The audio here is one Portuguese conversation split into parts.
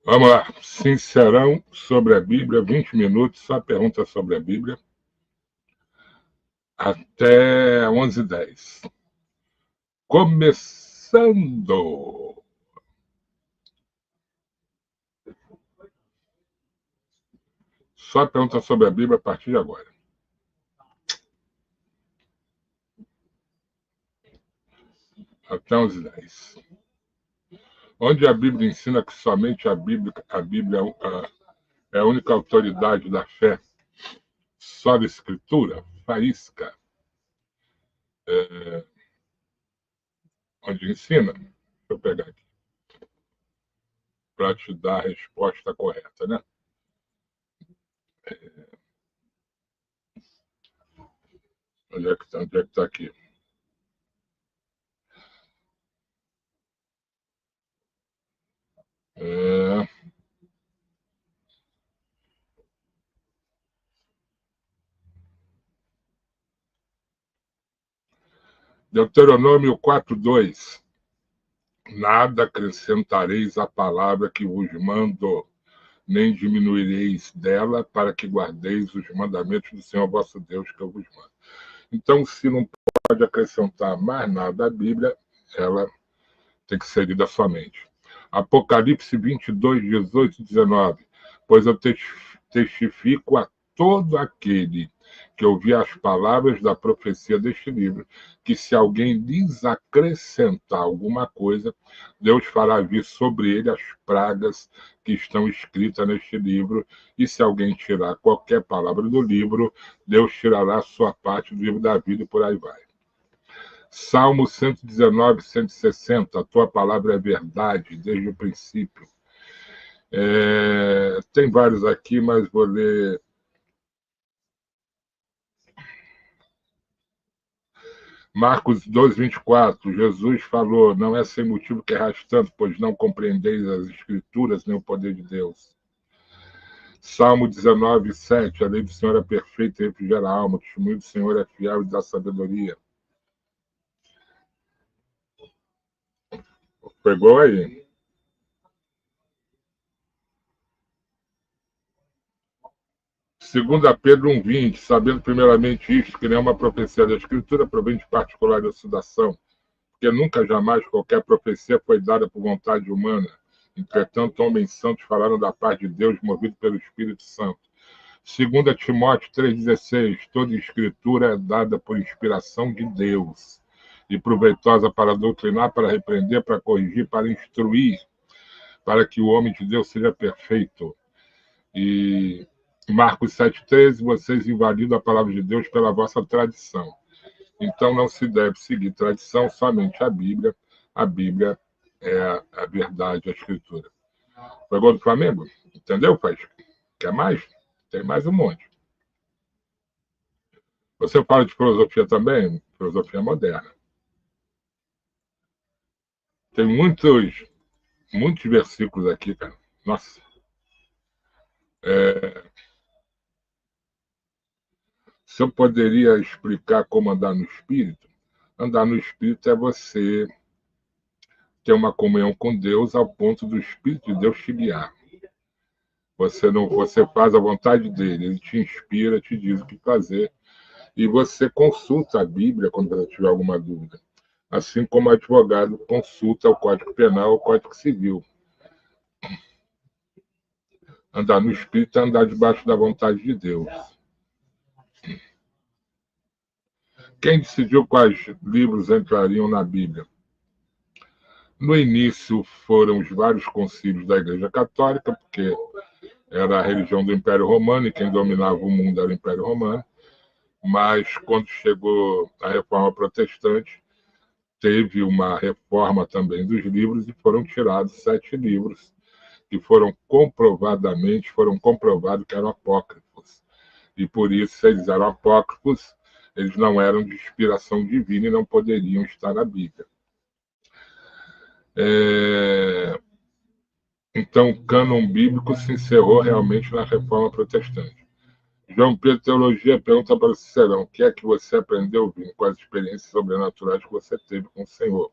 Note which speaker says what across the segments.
Speaker 1: Vamos lá. Sincerão sobre a Bíblia, 20 minutos, só pergunta sobre a Bíblia, até 11h10. Começando! Só pergunta sobre a Bíblia a partir de agora. Até 11h10. Onde a Bíblia ensina que somente a Bíblia é a única autoridade da fé, só da Escritura, faísca, onde ensina, deixa eu pegar aqui, para te dar a resposta correta, né? Onde é que está aqui? É, Deuteronômio 4:2. Nada acrescentareis à palavra que vos mando, nem diminuireis dela, para que guardeis os mandamentos do Senhor vosso Deus que eu vos mando. Então, se não pode acrescentar mais nada à Bíblia, ela tem que ser lida somente. Apocalipse 22, 18 e 19. Pois eu testifico a todo aquele que ouvir as palavras da profecia deste livro, que se alguém lhes acrescentar alguma coisa, Deus fará vir sobre ele as pragas que estão escritas neste livro, e se alguém tirar qualquer palavra do livro, Deus tirará a sua parte do livro da vida e por aí vai. Salmo 119, 160, a tua palavra é verdade desde o princípio. Tem vários aqui, mas vou ler. Marcos 2, 24, Jesus falou, não é sem motivo que errais tanto, pois não compreendeis as escrituras nem o poder de Deus. Salmo 19, 7, a lei do Senhor é perfeita e refrigera a alma, o testemunho do Senhor é fiel e dá sabedoria. Pegou aí? Segunda Pedro 1,20, sabendo primeiramente isto, que nenhuma profecia da Escritura provém de particular elucidação, porque nunca jamais qualquer profecia foi dada por vontade humana. Entretanto, homens santos falaram da parte de Deus, movido pelo Espírito Santo. Segunda Timóteo 3,16, toda Escritura é dada por inspiração de Deus e proveitosa para doutrinar, para repreender, para corrigir, para instruir, para que o homem de Deus seja perfeito. E Marcos 7,13, vocês invalidam a palavra de Deus pela vossa tradição. Então não se deve seguir tradição, somente a Bíblia. A Bíblia é a verdade, a Escritura. Foi gol do Flamengo? Entendeu, pai? Quer mais? Tem mais um monte. Você fala de filosofia também? Filosofia moderna. Tem muitos versículos aqui, cara. Nossa. Se eu poderia explicar como andar no Espírito, andar no Espírito é você ter uma comunhão com Deus ao ponto do Espírito de Deus te guiar. Você faz a vontade dele, ele te inspira, te diz o que fazer, e você consulta a Bíblia quando você tiver alguma dúvida. Assim como o advogado consulta o Código Penal ou o Código Civil. Andar no Espírito é andar debaixo da vontade de Deus. Quem decidiu quais livros entrariam na Bíblia? No início foram os vários concílios da Igreja Católica, porque era a religião do Império Romano e quem dominava o mundo era o Império Romano. Mas quando chegou a Reforma Protestante, teve uma reforma também dos livros e foram tirados 7 livros que foram comprovados que eram apócrifos. E por isso, se eles eram apócrifos, eles não eram de inspiração divina e não poderiam estar na Bíblia. Então, o cânon bíblico se encerrou realmente na Reforma Protestante. João Pedro Teologia pergunta para o Cicerão: o que é que você aprendeu, Vini, com as experiências sobrenaturais que você teve com o Senhor,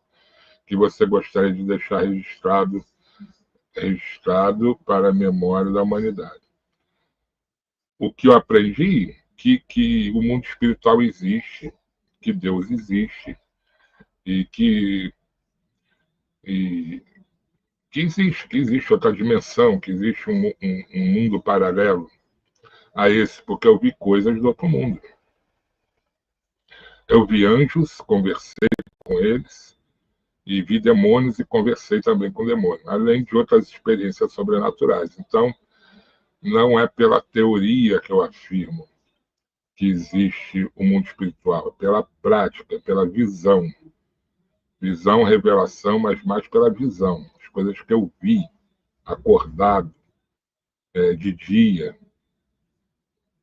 Speaker 1: que você gostaria de deixar registrado registrado para a memória da humanidade. O que eu aprendi que o mundo espiritual existe, que Deus existe e e, que existe outra dimensão, que existe um mundo paralelo a esse, porque eu vi coisas do outro mundo. Eu vi anjos, conversei com eles, e vi demônios e conversei também com demônios, além de outras experiências sobrenaturais. Então, não é pela teoria que eu afirmo que existe o mundo espiritual, é pela prática, pela visão. Visão, revelação, mas mais pela visão. As coisas que eu vi, acordado, de dia,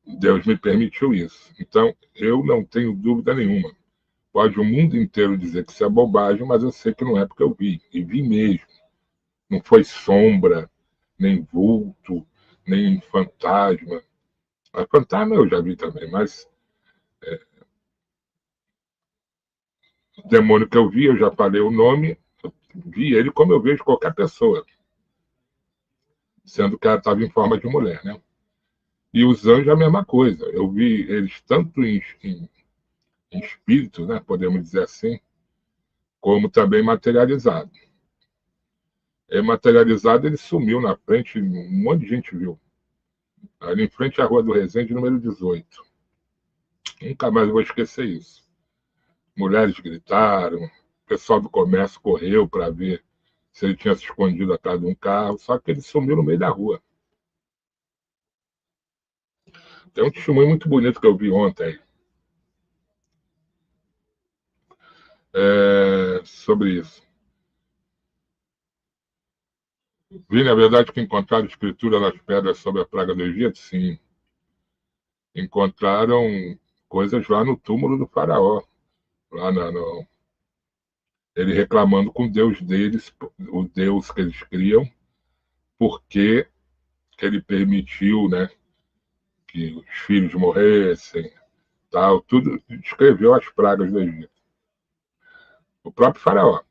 Speaker 1: Deus me permitiu isso. Então, eu não tenho dúvida nenhuma. Pode o mundo inteiro dizer que isso é bobagem, mas eu sei que não é porque eu vi, e vi mesmo. Não foi sombra, nem vulto, nem fantasma. A fantasma eu já vi também, mas o demônio que eu vi, eu já falei o nome, eu vi ele como eu vejo qualquer pessoa, sendo que ela estava em forma de mulher, né? E os anjos a mesma coisa. Eu vi eles tanto em espírito, né, podemos dizer assim, como também materializado. Materializado, ele sumiu na frente, um monte de gente viu. Ali em frente à Rua do Resende, número 18. Nunca mais vou esquecer isso. Mulheres gritaram, o pessoal do comércio correu para ver se ele tinha se escondido atrás de um carro, só que ele sumiu no meio da rua. Tem um testemunho muito bonito que eu vi ontem sobre isso. Vi, na verdade, que encontraram escritura nas pedras sobre a praga do Egito? Sim. Encontraram coisas lá no túmulo do faraó, lá no, ele reclamando com o Deus deles, o Deus que eles criam, porque ele permitiu, né, que os filhos morressem, tal, tudo descreveu as pragas do Egito. O próprio faraó.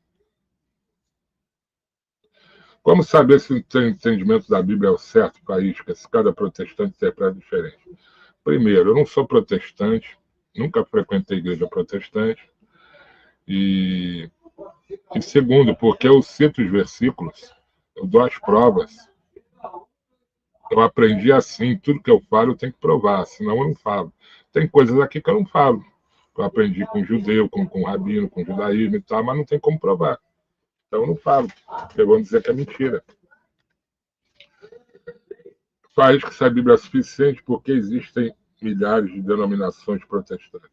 Speaker 1: Como saber se o entendimento da Bíblia é o certo para isso? Porque se cada protestante interpreta diferente. Primeiro, eu não sou protestante, nunca frequentei igreja protestante. E segundo, porque eu cito os versículos, eu dou as provas. Eu aprendi assim, tudo que eu falo eu tenho que provar, senão eu não falo. Tem coisas aqui que eu não falo. Eu aprendi com judeu, com rabino, com judaísmo e tal, mas não tem como provar. Então eu não falo, porque vão dizer que é mentira. Faz que essa Bíblia é suficiente porque existem milhares de denominações protestantes.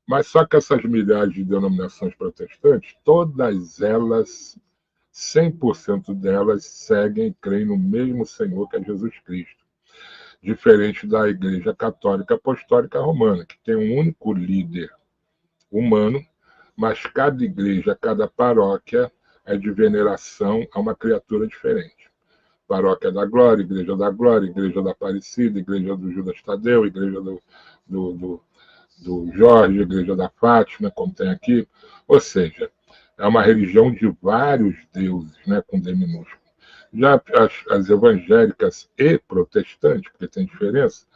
Speaker 1: Mas só que essas milhares de denominações protestantes, todas elas, 100% delas, seguem e creem no mesmo Senhor que é Jesus Cristo. Diferente da Igreja Católica Apostólica Romana, que tem um único líder humano, mas cada igreja, cada paróquia é de veneração a uma criatura diferente. Paróquia da Glória, Igreja da Aparecida, Igreja do Judas Tadeu, Igreja do, do Jorge, Igreja da Fátima, como tem aqui. Ou seja, é uma religião de vários deuses, né, com D minúsculo. Já as evangélicas e protestantes, porque tem diferença,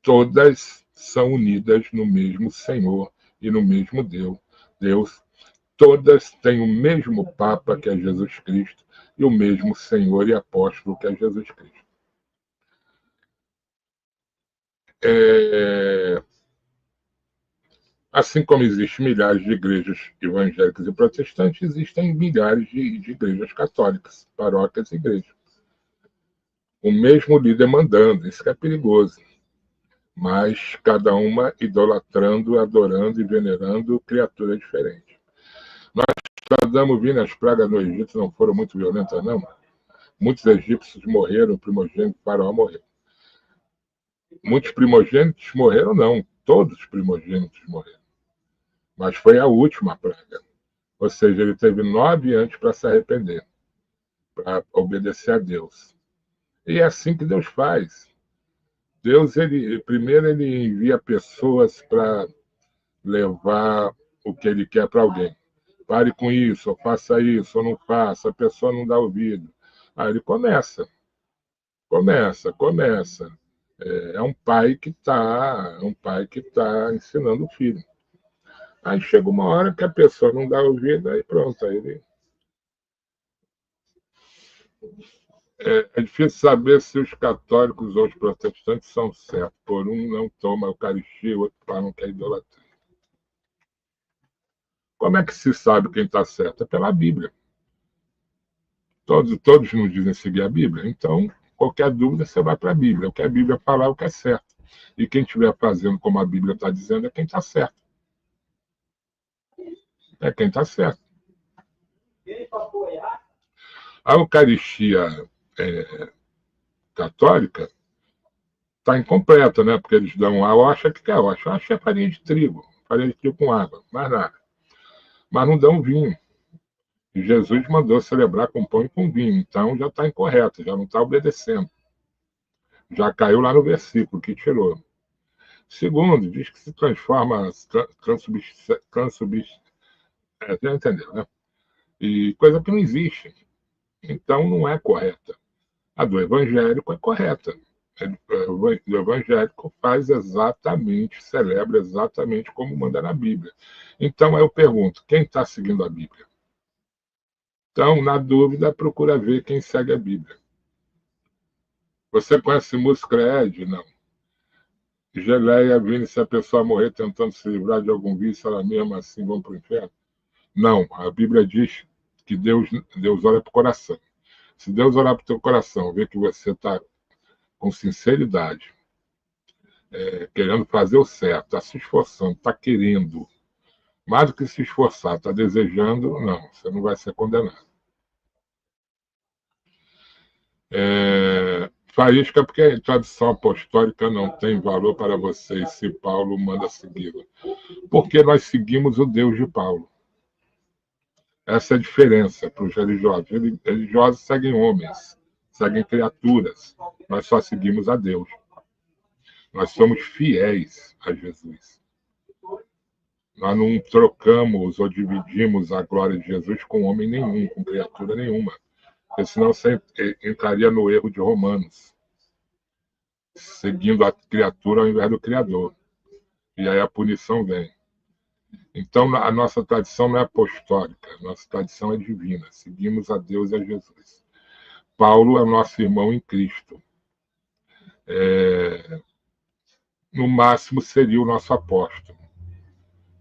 Speaker 1: todas são unidas no mesmo Senhor e no mesmo Deus. Todas têm o mesmo Papa, que é Jesus Cristo, e o mesmo Senhor e Apóstolo, que é Jesus Cristo. Assim como existem milhares de igrejas evangélicas e protestantes, existem milhares de igrejas católicas, paróquias e igrejas. O mesmo líder mandando, isso que é perigoso. Mas cada uma idolatrando, adorando e venerando criaturas diferentes. Nós estamos vendo as pragas no Egito não foram muito violentas, não. Muitos egípcios morreram, o primogênito do faraó morreu. Muitos primogênitos morreram, não. Todos os primogênitos morreram. Mas foi a última praga. Ou seja, ele teve 9 anos para se arrepender, para obedecer a Deus. E é assim que Deus faz. Deus, primeiro, ele envia pessoas para levar o que ele quer para alguém. Pare com isso, ou faça isso, ou não faça. A pessoa não dá ouvido. Aí ele começa. É um pai que está ensinando o filho. Aí chega uma hora que a pessoa não dá ouvido, aí pronto. Aí é difícil saber se os católicos ou os protestantes são certos. Por um não toma a Eucaristia, o outro falam que é idolatria. Como é que se sabe quem está certo? É pela Bíblia. Todos nos dizem seguir a Bíblia. Então, qualquer dúvida, você vai para a Bíblia. O que a Bíblia fala é o que é certo. E quem estiver fazendo como a Bíblia está dizendo é quem está certo. É quem está certo. A Eucaristia católica está incompleta, né? Porque eles dão a hoxa, que é a hoxa? A hoxa é farinha de trigo com água, mais nada. Mas não dão vinho. E Jesus mandou celebrar com pão e com vinho, então já está incorreto, já não está obedecendo. Já caiu lá no versículo que tirou. Segundo, diz que se transforma, já entendeu, né? E coisa que não existe. Então não é correta. A do evangélico é correta. O evangélico faz exatamente, celebra exatamente como manda na Bíblia. Então eu pergunto, quem está seguindo a Bíblia? Então, na dúvida, procura ver quem segue a Bíblia. Você conhece Muscred? Não. Geleia, Vini, se a pessoa morrer tentando se livrar de algum vício, ela mesma assim vão para o inferno? Não. A Bíblia diz que Deus olha para o coração. Se Deus olhar para o teu coração, ver que você está com sinceridade, querendo fazer o certo, está se esforçando, está querendo, mais do que se esforçar, está desejando, não, você não vai ser condenado. Faísca, porque a tradição apostólica não tem valor para vocês se Paulo manda segui-la. Porque nós seguimos o Deus de Paulo. Essa é a diferença para os religiosos. Os religiosos seguem homens, seguem criaturas. Nós só seguimos a Deus. Nós somos fiéis a Jesus. Nós não trocamos ou dividimos a glória de Jesus com homem nenhum, com criatura nenhuma. Porque senão você entraria no erro de Romanos, seguindo a criatura ao invés do Criador. E aí a punição vem. Então, a nossa tradição não é apostólica, a nossa tradição é divina. Seguimos a Deus e a Jesus. Paulo é nosso irmão em Cristo. No máximo, seria o nosso apóstolo,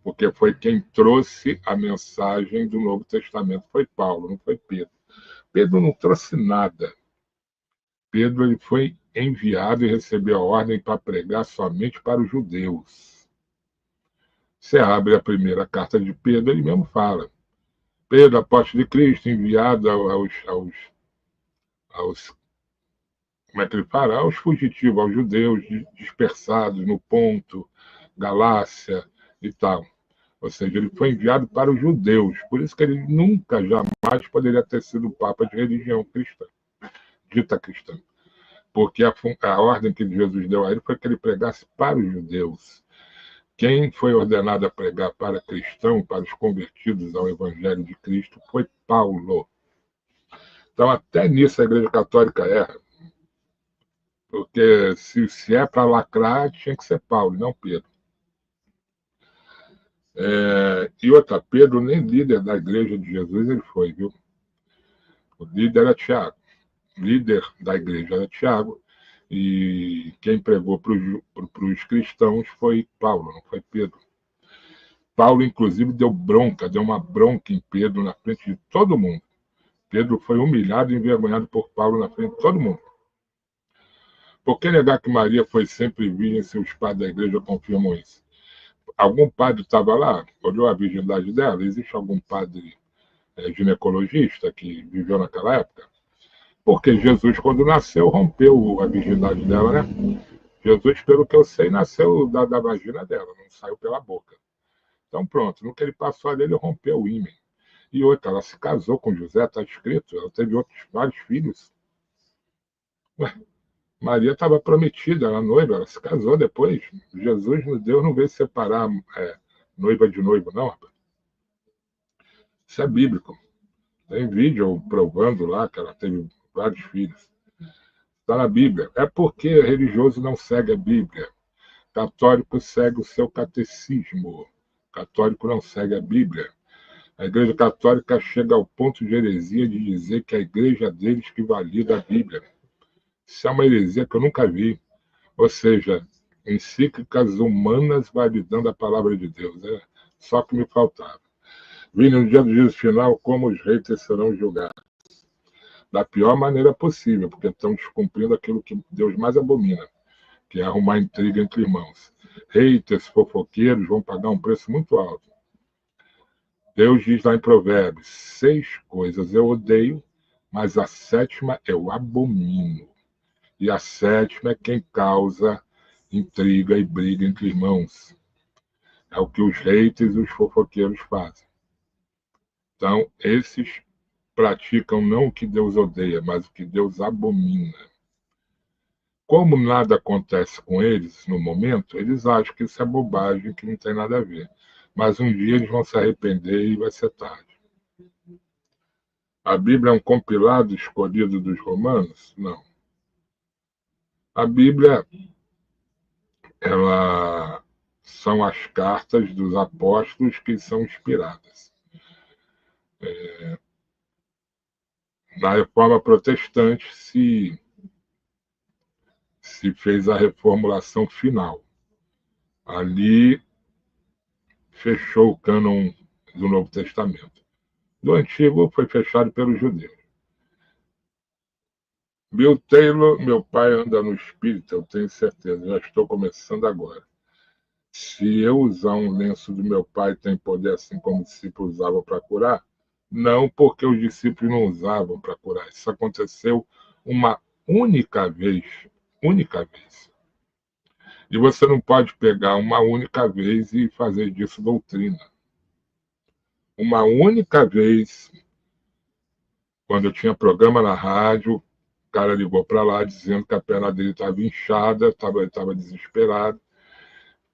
Speaker 1: porque foi quem trouxe a mensagem do Novo Testamento. Foi Paulo, não foi Pedro. Pedro não trouxe nada. Pedro ele foi enviado e recebeu a ordem para pregar somente para os judeus. Você abre a primeira carta de Pedro, ele mesmo fala. Pedro, apóstolo de Cristo, enviado aos como é que ele fala? Aos fugitivos, aos judeus dispersados no Ponto, Galácia e tal. Ou seja, ele foi enviado para os judeus. Por isso que ele nunca, jamais poderia ter sido papa de religião cristã, dita cristã. Porque a ordem que Jesus deu a ele foi que ele pregasse para os judeus. Quem foi ordenado a pregar para cristãos, para os convertidos ao Evangelho de Cristo, foi Paulo. Então, até nisso a Igreja Católica erra. Porque se é para lacrar, tinha que ser Paulo, não Pedro. E outra, Pedro nem líder da Igreja de Jesus ele foi, viu? O líder era Tiago. Líder da igreja era Tiago. E quem pregou para os cristãos foi Paulo, não foi Pedro. Paulo, inclusive, deu uma bronca em Pedro na frente de todo mundo. Pedro foi humilhado e envergonhado por Paulo na frente de todo mundo. Por que negar que Maria foi sempre virgem se os padres da igreja confirmam isso? Algum padre estava lá, olhou a virgindade dela? Existe algum padre ginecologista que viveu naquela época? Porque Jesus, quando nasceu, rompeu a virgindade dela, né? Jesus, pelo que eu sei, nasceu da vagina dela, não saiu pela boca. Então, pronto, no que ele passou ali, ele rompeu o ímã. E outra, ela se casou com José, está escrito, ela teve vários filhos. Ué, Maria estava prometida, era noiva, ela se casou depois. Jesus, Deus não veio separar noiva de noivo, não, rapaz. Isso é bíblico. Tem vídeo provando lá que ela teve vários filhos. Está na Bíblia. É porque religioso não segue a Bíblia. Católico segue o seu catecismo. Católico não segue a Bíblia. A Igreja Católica chega ao ponto de heresia de dizer que é a igreja deles que valida a Bíblia. Isso é uma heresia que eu nunca vi. Ou seja, encíclicas humanas validando a palavra de Deus. É só que me faltava. Vini, no dia do juízo final, como os haters serão julgados? Da pior maneira possível, porque estão descumprindo aquilo que Deus mais abomina, que é arrumar intriga entre irmãos. Haters, fofoqueiros vão pagar um preço muito alto. Deus diz lá em Provérbios, 6 coisas eu odeio, mas a 7ª eu abomino. E a 7ª é quem causa intriga e briga entre irmãos. É o que os haters e os fofoqueiros fazem. Então, esses praticam não o que Deus odeia, mas o que Deus abomina. Como nada acontece com eles no momento, eles acham que isso é bobagem, que não tem nada a ver. Mas um dia eles vão se arrepender e vai ser tarde. A Bíblia é um compilado escolhido dos romanos? Não. A Bíblia, ela são as cartas dos apóstolos que são inspiradas. Na Reforma Protestante se fez a reformulação final. Ali fechou o cânon do Novo Testamento. Do Antigo foi fechado pelos judeus. Bill Taylor, meu pai anda no espírito, eu tenho certeza, já estou começando agora. Se eu usar um lenço do meu pai, tem poder assim como os discípulos usavam para curar? Não, porque os discípulos não usavam para curar. Isso aconteceu uma única vez. Única vez. E você não pode pegar uma única vez e fazer disso doutrina. Uma única vez, quando eu tinha programa na rádio, o cara ligou para lá dizendo que a perna dele estava inchada, ele estava desesperado,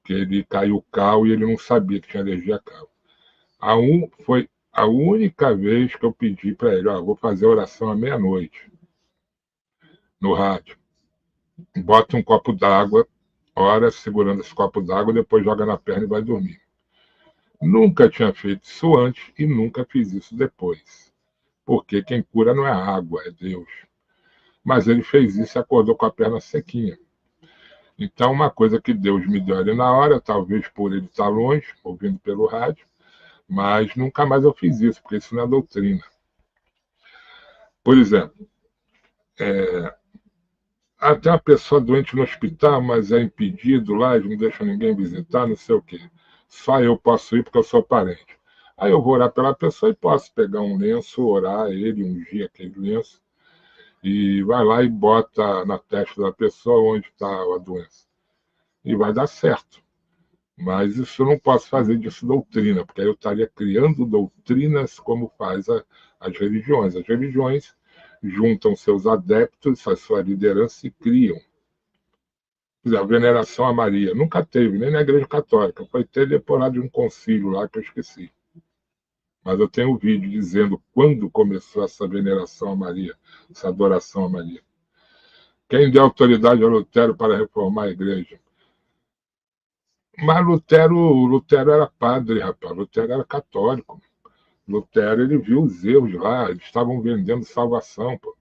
Speaker 1: que ele caiu cal e ele não sabia que tinha alergia a cal. Foi a única vez que eu pedi para ele, vou fazer oração à meia-noite no rádio. Bota um copo d'água, ora segurando esse copo d'água, depois joga na perna e vai dormir. Nunca tinha feito isso antes e nunca fiz isso depois. Porque quem cura não é a água, é Deus. Mas ele fez isso e acordou com a perna sequinha. Então, uma coisa que Deus me deu ali na hora, talvez por ele estar longe, ouvindo pelo rádio, mas nunca mais eu fiz isso, porque isso não é doutrina. Por exemplo, até uma pessoa doente no hospital, mas é impedido lá, eles não deixam ninguém visitar, não sei o quê. Só eu posso ir porque eu sou parente. Aí eu vou orar pela pessoa e posso pegar um lenço, orar ele, ungir aquele lenço, e vai lá e bota na testa da pessoa onde está a doença. E vai dar certo. Mas isso eu não posso fazer disso doutrina, porque aí eu estaria criando doutrinas como faz as religiões. As religiões juntam seus adeptos, a sua liderança e criam. A veneração a Maria nunca teve, nem na Igreja Católica. Foi ter depois de um concílio lá que eu esqueci. Mas eu tenho um vídeo dizendo quando começou essa veneração a Maria, essa adoração a Maria. Quem deu autoridade a Lutero para reformar a igreja? Mas Lutero era padre, rapaz. Lutero era católico. Lutero, ele viu os erros lá. Eles estavam vendendo salvação, pô,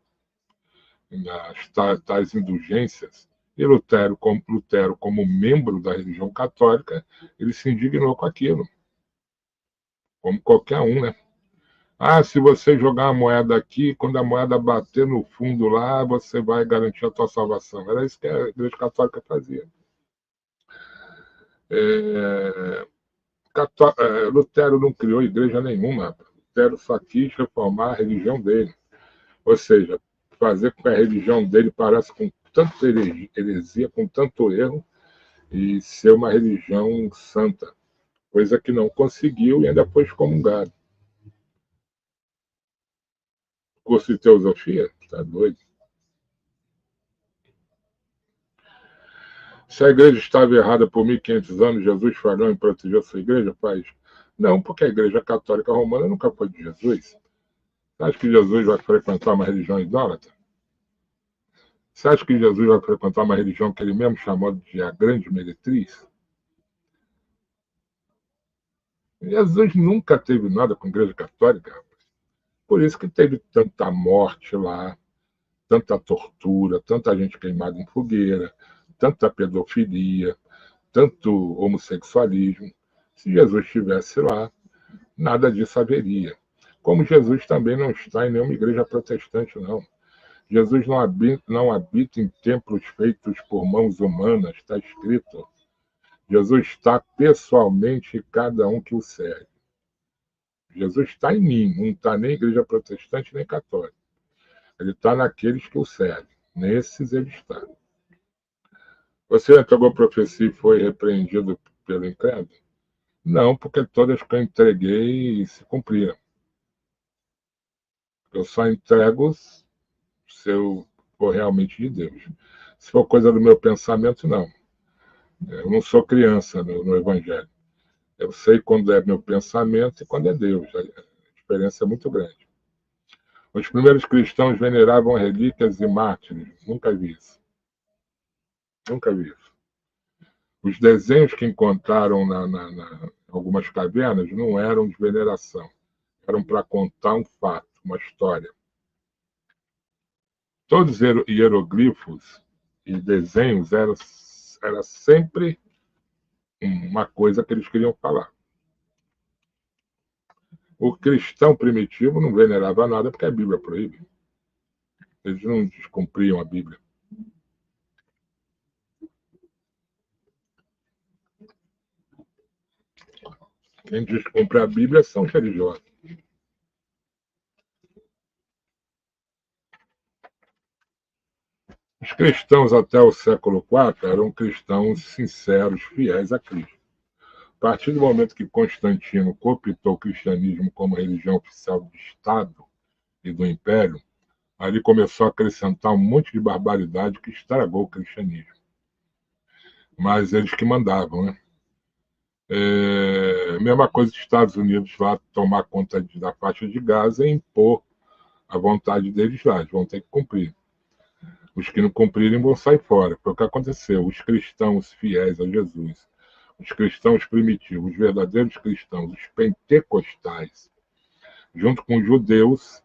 Speaker 1: nas tais indulgências. E Lutero, como membro da religião católica, ele se indignou com aquilo. Como qualquer um, né? Se você jogar a moeda aqui, quando a moeda bater no fundo lá, você vai garantir a tua salvação. Era isso que a Igreja Católica fazia. Lutero não criou igreja nenhuma. Lutero só quis reformar a religião dele. Ou seja, fazer com que a religião dele parasse com tanta heresia, com tanto erro, e ser uma religião santa. Coisa que não conseguiu e ainda foi excomungado. Curso de teosofia? Tá doido. Se a igreja estava errada por 1.500 anos, Jesus falhou em proteger a sua igreja, faz? Não, porque a igreja católica romana nunca foi de Jesus. Você acha que Jesus vai frequentar uma religião idólatra? Você acha que Jesus vai frequentar uma religião que ele mesmo chamou de a grande meretriz? Jesus nunca teve nada com a Igreja Católica, rapaz. Por isso que teve tanta morte lá, tanta tortura, tanta gente queimada em fogueira, tanta pedofilia, tanto homossexualismo. Se Jesus estivesse lá, nada disso haveria. Como Jesus também não está em nenhuma igreja protestante, não. Jesus não habita em templos feitos por mãos humanas, está escrito. Jesus está pessoalmente em cada um que o serve. Jesus está em mim, não está nem igreja protestante nem católica. Ele está naqueles que o servem. Nesses ele está. Você entregou profecia e foi repreendido pelo incrédulo? Não, porque todas que eu entreguei se cumpriram. Eu só entrego se eu for realmente de Deus. Se for coisa do meu pensamento, não. Eu não sou criança no Evangelho. Eu sei quando é meu pensamento e quando é Deus. A diferença é muito grande. Os primeiros cristãos veneravam relíquias e mártires. Nunca vi isso. Nunca vi isso. Os desenhos que encontraram algumas cavernas não eram de veneração. Eram para contar um fato, uma história. Todos os hieroglifos e desenhos era sempre uma coisa que eles queriam falar. O cristão primitivo não venerava nada porque a Bíblia proíbe. Eles não descumpriam a Bíblia. Quem descumpre a Bíblia são os religiosos. Os cristãos até o século IV eram cristãos sinceros, fiéis a Cristo. A partir do momento que Constantino cooptou o cristianismo como religião oficial do Estado e do Império, ali começou a acrescentar um monte de barbaridade que estragou o cristianismo. Mas eles que mandavam, né? Mesma coisa dos Estados Unidos lá tomar conta da faixa de Gaza e impor a vontade deles lá, eles vão ter que cumprir. Os que não cumprirem vão sair fora. Foi o que aconteceu. Os cristãos fiéis a Jesus, os cristãos primitivos, os verdadeiros cristãos, os pentecostais, junto com os judeus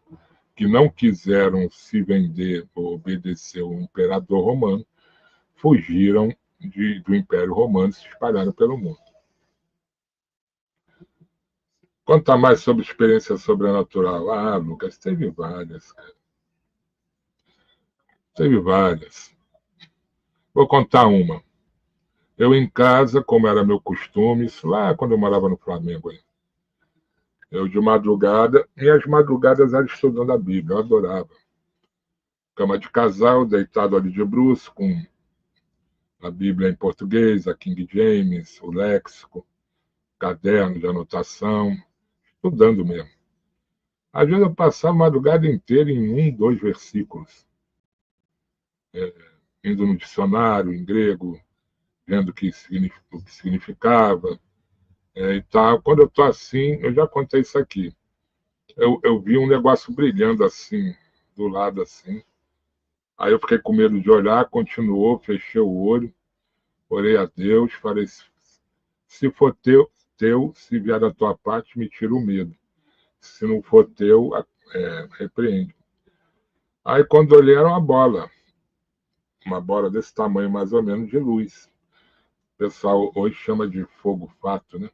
Speaker 1: que não quiseram se vender ou obedecer ao imperador romano, fugiram do Império Romano e se espalharam pelo mundo. Conta mais sobre experiência sobrenatural. Ah, Lucas, teve várias, cara. Teve várias. Vou contar uma. Eu em casa, como era meu costume, isso lá quando eu morava no Flamengo. Eu de madrugada, minhas madrugadas eram estudando a Bíblia, eu adorava. Cama de casal, deitado ali de bruços, com a Bíblia em português, a King James, o léxico, caderno de anotação, estudando mesmo. Às vezes eu passava a madrugada inteira em 2 versículos, indo no dicionário, em grego, vendo o que significava e tal. Quando eu estou assim, eu já contei isso aqui. Eu vi um negócio brilhando assim, do lado assim. Aí eu fiquei com medo de olhar, continuou, fechei o olho, orei a Deus, falei, se for teu, se vier da tua parte, me tira o medo. Se não for teu, repreende. Aí quando olhei era uma bola desse tamanho mais ou menos de luz. O pessoal hoje chama de fogo-fato, né?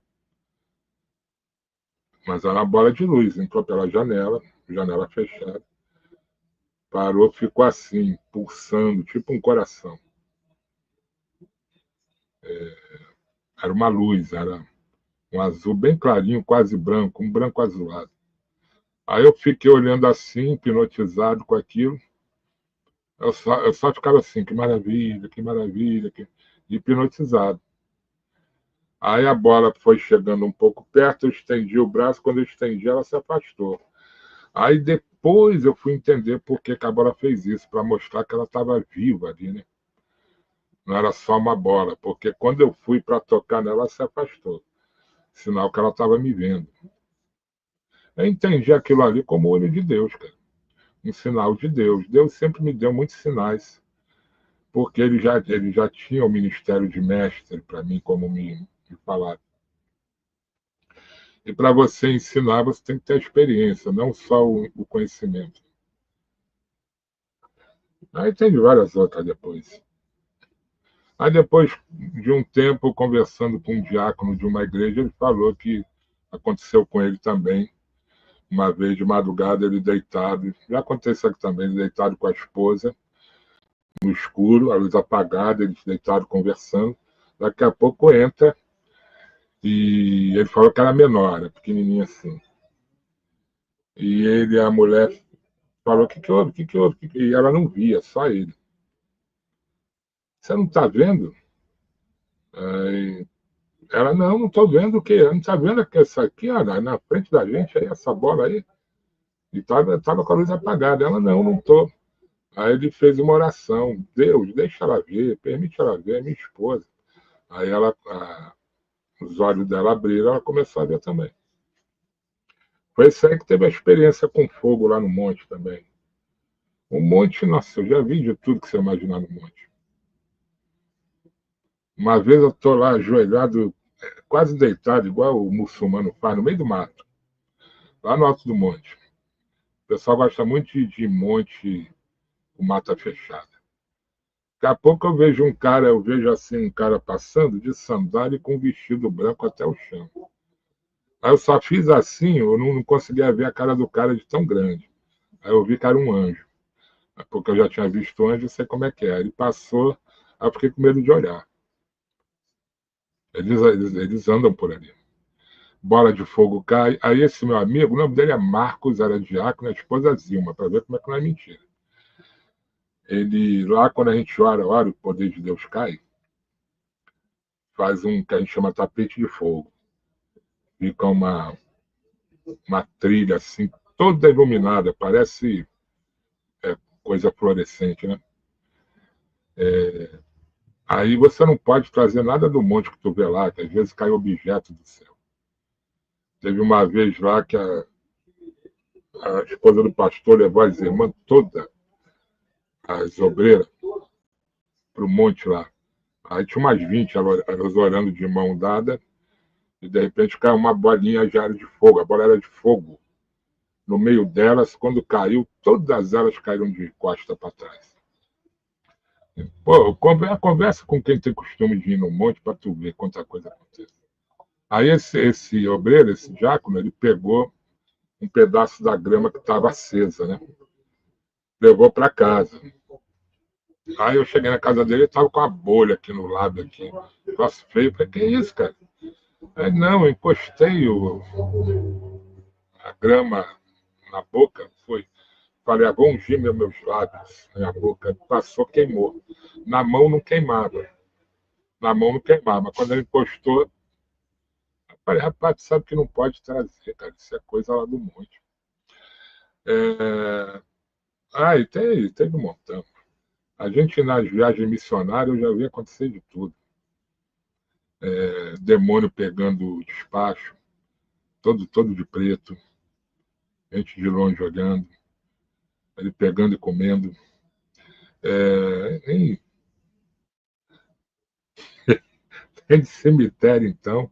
Speaker 1: Mas era uma bola de luz, entrou pela janela fechada, parou, ficou assim, pulsando, tipo um coração. Era uma luz, era um azul bem clarinho, quase branco, um branco azulado. Aí eu fiquei olhando assim, hipnotizado com aquilo. Eu só ficava assim, que maravilha, hipnotizado. Aí a bola foi chegando um pouco perto, eu estendi o braço, quando eu estendi, ela se afastou. Aí depois eu fui entender por que a bola fez isso, para mostrar que ela estava viva ali, né? Não era só uma bola, porque quando eu fui para tocar nela, ela se afastou. Sinal que ela estava me vendo. Eu entendi aquilo ali como olho de Deus, cara. Um sinal de Deus. Deus sempre me deu muitos sinais. porque ele já tinha o ministério de mestre para mim, como me falaram. E para você ensinar, você tem que ter experiência, não só o conhecimento. Aí teve várias outras depois. Aí depois de um tempo, conversando com um diácono de uma igreja, ele falou que aconteceu com ele também. Uma vez de madrugada, ele deitado, já aconteceu aqui também, ele deitado com a esposa, no escuro, a luz apagada, eles deitados conversando. Daqui a pouco entra e ele falou que era menor, era pequenininha assim. E a mulher falou: o que que houve? O que que houve? E ela não via, só ele. Você não está vendo? Aí ela: não, não estou vendo o quê? Não está vendo que essa aqui, ó, na frente da gente, aí, essa bola aí? E estava com a luz apagada. Ela: não estou. Aí ele fez uma oração: Deus, deixa ela ver, permite ela ver, é minha esposa. Aí os olhos dela abriram, ela começou a ver também. Foi isso aí que teve a experiência com fogo lá no monte também. O monte, nossa, eu já vi de tudo que você imaginar no monte. Uma vez eu estou lá ajoelhado, quase deitado, igual o muçulmano faz, no meio do mato, lá no alto do monte. O pessoal gosta muito de monte com mata fechada. Daqui a pouco eu vejo assim um cara passando de sandália com um vestido branco até o chão. Aí eu só fiz assim, eu não conseguia ver a cara do cara de tão grande. Aí eu vi que era um anjo, porque eu já tinha visto anjo e sei como é que é. Ele passou, aí eu fiquei com medo de olhar. Eles andam por ali. Bola de fogo cai. Aí esse meu amigo, o nome dele é Marcos, era diácono, a esposa Zilma, para ver como é que não é mentira. Ele, lá quando a gente ora, o poder de Deus cai, faz um que a gente chama tapete de fogo. Fica uma trilha assim, toda iluminada, parece coisa fluorescente, né? Aí você não pode trazer nada do monte que tu vê lá, que às vezes cai objeto do céu. Teve uma vez lá que a esposa do pastor levou as irmãs todas, as obreiras, para o monte lá. Aí tinha umas 20, elas orando de mão dada, e de repente caiu uma bolinha de área de fogo. A bola era de fogo. No meio delas, quando caiu, todas elas caíram de costa para trás. Pô, conversa com quem tem costume de ir no monte para tu ver quanta coisa acontece. Aí esse obreiro, esse diácono, ele pegou um pedaço da grama que estava acesa, né? Levou para casa. Aí eu cheguei na casa dele, ele estava com a bolha aqui no lábio, aqui. Nossa, feio. Falei: que isso, cara? Aí: não, eu encostei a grama na boca, foi. Falei: vou ungir meus lábios, minha boca. Passou, queimou. Na mão não queimava. Na mão não queimava. Quando ele encostou, eu falei: rapaz, sabe que não pode trazer, cara. Isso é coisa lá do monte. E teve um montão. A gente, nas viagens missionárias, eu já vi acontecer de tudo. Demônio pegando o despacho, todo de preto, gente de longe olhando, ele pegando e comendo. Tem de cemitério, então.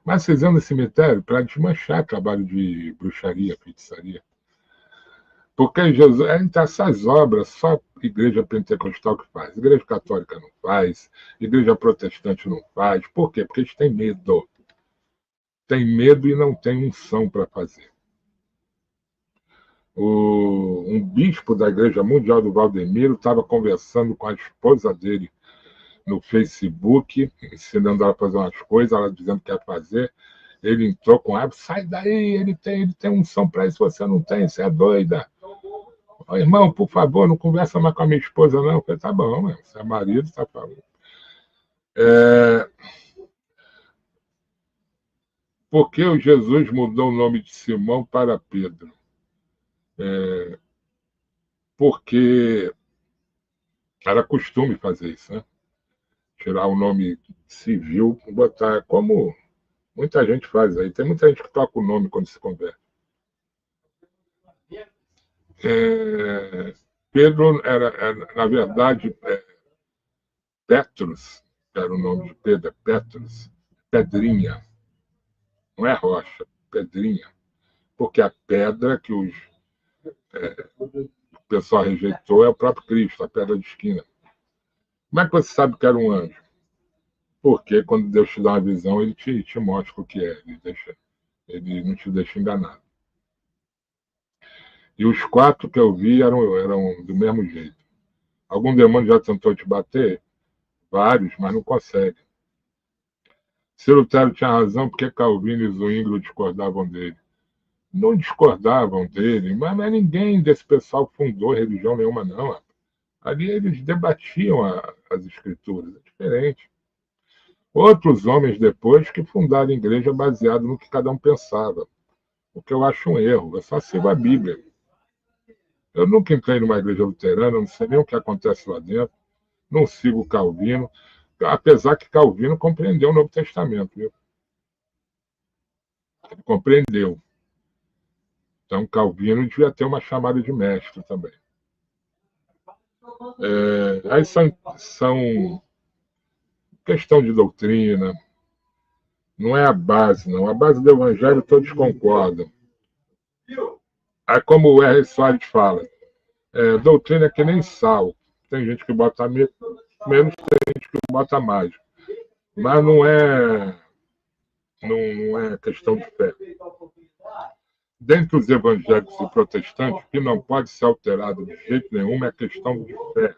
Speaker 1: Mas vocês andam no cemitério para desmanchar trabalho de bruxaria, feitiçaria. Porque Jesus, então, essas obras só a igreja pentecostal que faz. A igreja católica não faz, a igreja protestante não faz. Por quê? Porque eles têm medo. Tem medo e não tem unção para fazer. Um bispo da Igreja Mundial do Valdemiro estava conversando com a esposa dele no Facebook, ensinando ela a fazer umas coisas, ela dizendo que ia fazer. Ele entrou com ela: sai daí, ele tem unção para isso, você não tem, você é doida. Irmão, por favor, não conversa mais com a minha esposa, não. Eu falei: tá bom, você é marido, tá falando. Por que o Jesus mudou o nome de Simão para Pedro? Porque era costume fazer isso, né? Tirar o nome civil e botar como muita gente faz aí. Tem muita gente que toca o nome quando se converte. Pedro era na verdade, Petrus, que era o nome de Pedro, Petrus, pedrinha, não é rocha, pedrinha, porque a pedra que o pessoal rejeitou é o próprio Cristo, a pedra de esquina. Como é que você sabe que era um anjo? Porque quando Deus te dá uma visão, ele te mostra o que é, ele não te deixa enganado. E os 4 que eu vi eram do mesmo jeito. Algum demônio já tentou te bater? Vários, mas não consegue. Se Lutero tinha razão, porque Calvino e Zwingli discordavam dele? Não discordavam dele, mas ninguém desse pessoal fundou religião nenhuma, não. Ali eles debatiam as escrituras, é diferente. Outros homens depois que fundaram a igreja baseado no que cada um pensava, o que eu acho um erro. Eu só sigo a Bíblia. Eu nunca entrei numa igreja luterana, não sei nem o que acontece lá dentro, não sigo Calvino, apesar que Calvino compreendeu o Novo Testamento, viu? Ele compreendeu. Então, Calvino devia ter uma chamada de mestre também. Aí são questão de doutrina, não é a base, não. A base do evangelho todos concordam. Aí, como o R. Soares fala, doutrina é que nem sal. Tem gente que bota menos, tem gente que bota mais. Mas não é questão de fé. Dentre os evangélicos e protestantes, o que não pode ser alterado de jeito nenhum é a questão de fé,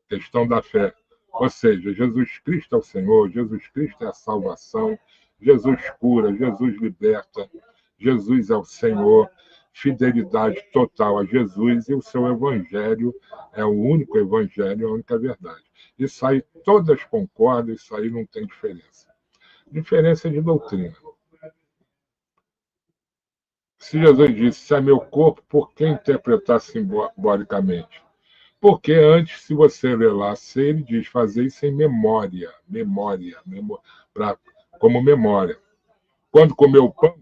Speaker 1: questão da fé. Ou seja, Jesus Cristo é o Senhor, Jesus Cristo é a salvação, Jesus cura, Jesus liberta, Jesus é o Senhor, fidelidade total a Jesus, e o seu evangelho é o único evangelho, a única verdade. Isso aí todas concordam, isso aí não tem diferença. Diferença de doutrina. Se Jesus disse, se é meu corpo, por que interpretar simbolicamente? Porque antes, se você ler lá, ele diz fazer isso em memória, como memória. Quando comeu o pão,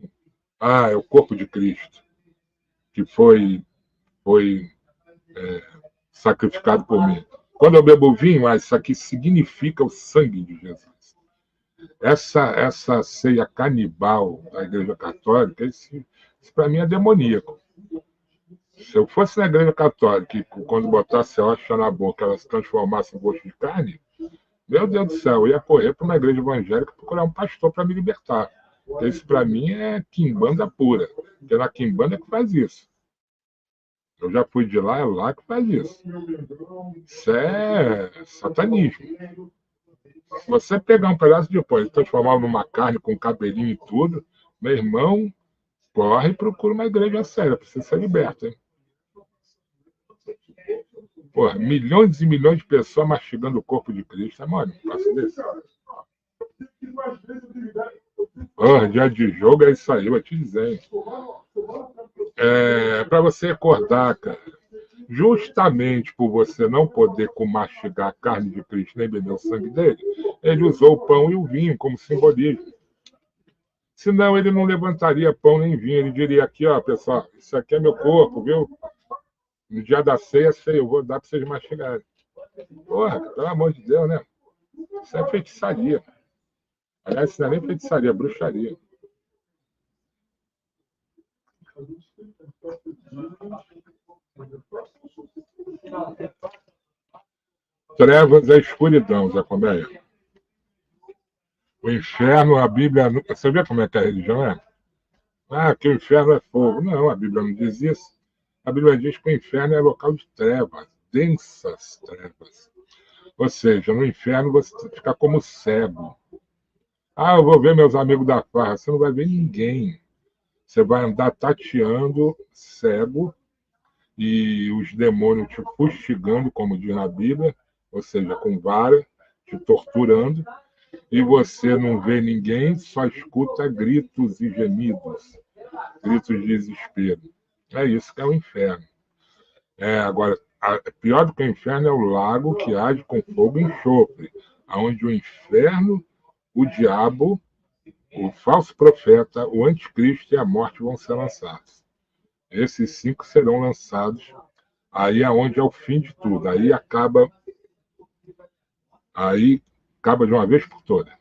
Speaker 1: é o corpo de Cristo, que foi sacrificado por mim. Quando eu bebo vinho, isso aqui significa o sangue de Jesus. Essa ceia canibal da Igreja Católica, isso para mim é demoníaco. Se eu fosse na Igreja Católica e quando botasse a hóstia na boca ela se transformasse em gosto de carne, meu Deus do céu, eu ia correr para uma igreja evangélica procurar um pastor para me libertar. Porque isso para mim é quimbanda pura. Porque na quimbanda que faz isso. Eu já fui de lá, é lá que faz isso. Isso é satanismo. Se você pegar um pedaço de pão e transformar numa carne com cabelinho e tudo, meu irmão, corre e procura uma igreja séria para você ser liberto, hein? Porra, milhões e milhões de pessoas mastigando o corpo de Cristo. É mole, não faço desse. Porra, dia de jogo é isso aí, eu te dizendo. Para você acordar, cara. Justamente por você não poder mastigar a carne de Cristo nem beber o sangue dele, ele usou o pão e o vinho como simbolismo. Senão ele não levantaria pão nem vinho. Ele diria aqui, ó, pessoal, isso aqui é meu corpo, viu? No dia da ceia, eu vou dar para vocês mastigarem. Porra, pelo amor de Deus, né? Isso é feitiçaria. Aliás, isso não é nem feitiçaria, é bruxaria. Trevas é escuridão, Zé Colmeia. O inferno, a Bíblia... Você vê como é que a religião é? Que o inferno é fogo. Não, a Bíblia não diz isso. A Bíblia diz que o inferno é local de trevas, densas trevas. Ou seja, no inferno você fica como cego. Eu vou ver meus amigos da farra. Você não vai ver ninguém. Você vai andar tateando, cego, e os demônios te fustigando, como diz na Bíblia, ou seja, com vara, te torturando, e você não vê ninguém, só escuta gritos e gemidos, gritos de desespero. É isso que é o inferno. Agora, pior do que o inferno é o lago que age com fogo e enxofre, onde o inferno, o diabo, o falso profeta, o anticristo e a morte vão ser lançados. Esses 5 serão lançados. Aí é onde é o fim de tudo. Aí acaba Aí, acaba de uma vez por todas.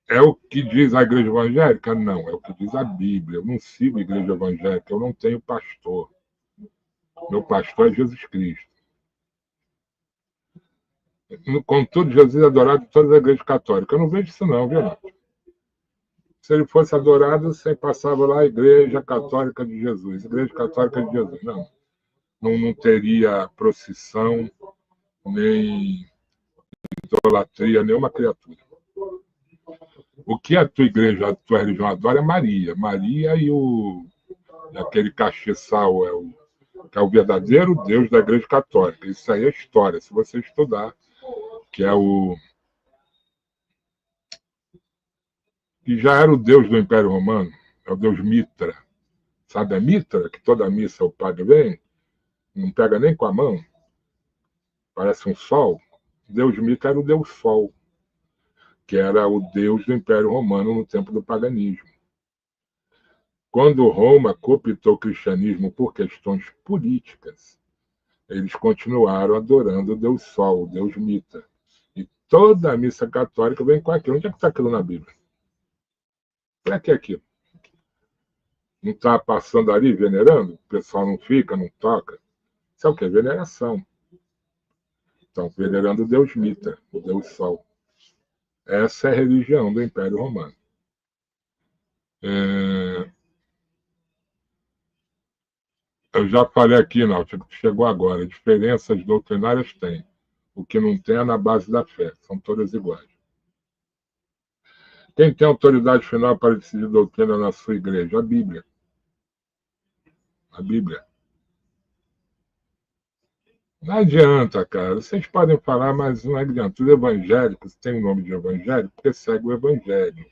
Speaker 1: É o que diz a igreja evangélica? Não, é o que diz a Bíblia. Eu não sigo a igreja evangélica, eu não tenho pastor. Meu pastor é Jesus Cristo. Contudo, Jesus é adorado em todas as igrejas católicas. Eu não vejo isso não, viu? Se ele fosse adorado, você passava lá a Igreja Católica de Jesus. Igreja Católica de Jesus. Não teria procissão, nem idolatria, nenhuma criatura. O que a tua igreja, a tua religião adora é Maria. Maria e aquele castiçal que é o verdadeiro Deus da Igreja Católica. Isso aí é história, se você estudar, que é que já era o Deus do Império Romano, é o Deus Mitra. Sabe a Mitra, que toda missa o padre vem, não pega nem com a mão, parece um sol. Deus Mitra era o Deus Sol, que era o Deus do Império Romano no tempo do paganismo. Quando Roma cooptou o cristianismo por questões políticas, eles continuaram adorando o Deus Sol, o Deus Mitra. E toda a missa católica vem com aquilo. Onde é que está aquilo na Bíblia? Para que aquilo? Não está passando ali venerando? O pessoal não fica, não toca? Isso é o que? Veneração. Estão venerando o Deus Mitra, o Deus Sol. Essa é a religião do Império Romano. Eu já falei aqui, Náutico, chegou agora. Diferenças doutrinárias tem. O que não tem é na base da fé. São todas iguais. Quem tem autoridade final para decidir doutrina na sua igreja? A Bíblia. A Bíblia. Não adianta, cara. Vocês podem falar, mas não adianta. Os evangélicos têm o nome de evangélico porque segue o evangelho.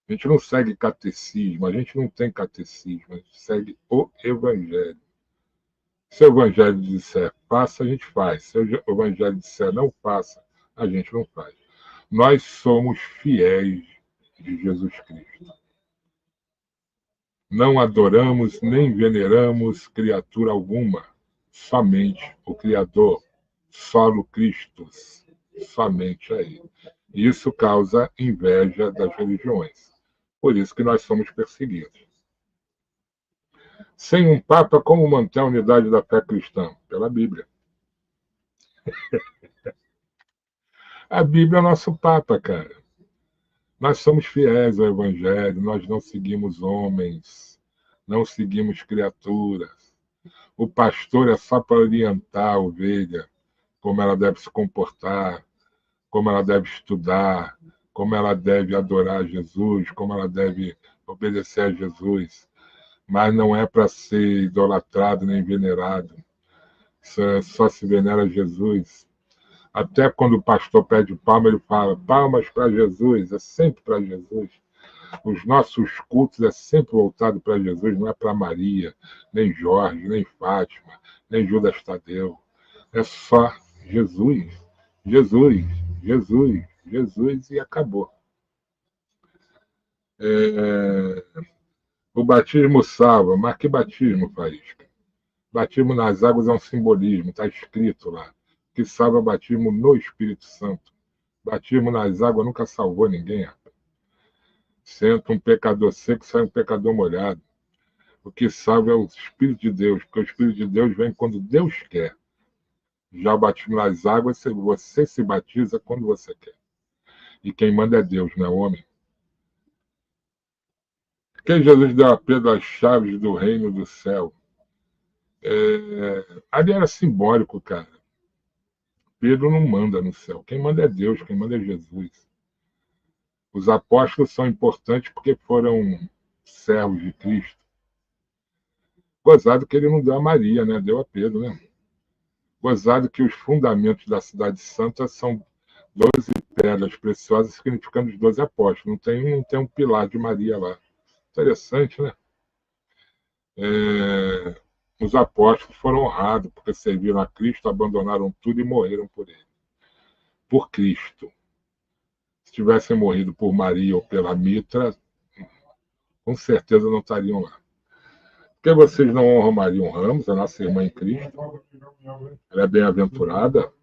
Speaker 1: A gente não segue catecismo, a gente não tem catecismo, a gente segue o evangelho. Se o evangelho disser faça, a gente faz. Se o evangelho disser não faça, a gente não faz. Nós somos fiéis de Jesus Cristo. Não adoramos nem veneramos criatura alguma, somente o Criador, solo Christus, somente a Ele. Isso causa inveja das religiões. Por isso que nós somos perseguidos. Sem um Papa, como manter a unidade da fé cristã? Pela Bíblia. A Bíblia é nosso Papa, cara. Nós somos fiéis ao Evangelho, nós não seguimos homens, não seguimos criaturas. O pastor é só para orientar a ovelha, como ela deve se comportar, como ela deve estudar, como ela deve adorar Jesus, como ela deve obedecer a Jesus. Mas não é para ser idolatrado nem venerado. Só se venera Jesus. Até quando o pastor pede palma, ele fala palmas para Jesus, é sempre para Jesus. Os nossos cultos é sempre voltado para Jesus, não é para Maria, nem Jorge, nem Fátima, nem Judas Tadeu. É só Jesus, Jesus, Jesus, Jesus e acabou. O batismo salva, mas que batismo, Faísca? Batismo nas águas é um simbolismo, está escrito lá. Que salva batismo no Espírito Santo. Batismo nas águas nunca salvou ninguém, rapaz. Senta um pecador seco, sai um pecador molhado. O que salva é o Espírito de Deus, porque o Espírito de Deus vem quando Deus quer. Já o batismo nas águas, você se batiza quando você quer. E quem manda é Deus, não é homem. Porque Jesus deu a Pedro as chaves do reino do céu. Ali era simbólico, cara. Pedro não manda no céu. Quem manda é Deus, quem manda é Jesus. Os apóstolos são importantes porque foram servos de Cristo. Gozado que ele não deu a Maria, né? Deu a Pedro, né? Gozado que os fundamentos da cidade santa são 12 pedras preciosas, significando os 12 apóstolos. Não tem um pilar de Maria lá. Interessante, né? Os apóstolos foram honrados porque serviram a Cristo, abandonaram tudo e morreram por ele. Por Cristo. Se tivessem morrido por Maria ou pela Mitra, com certeza não estariam lá. Por que vocês não honram Maria? Honramos, a nossa irmã em Cristo. Ela é bem-aventurada.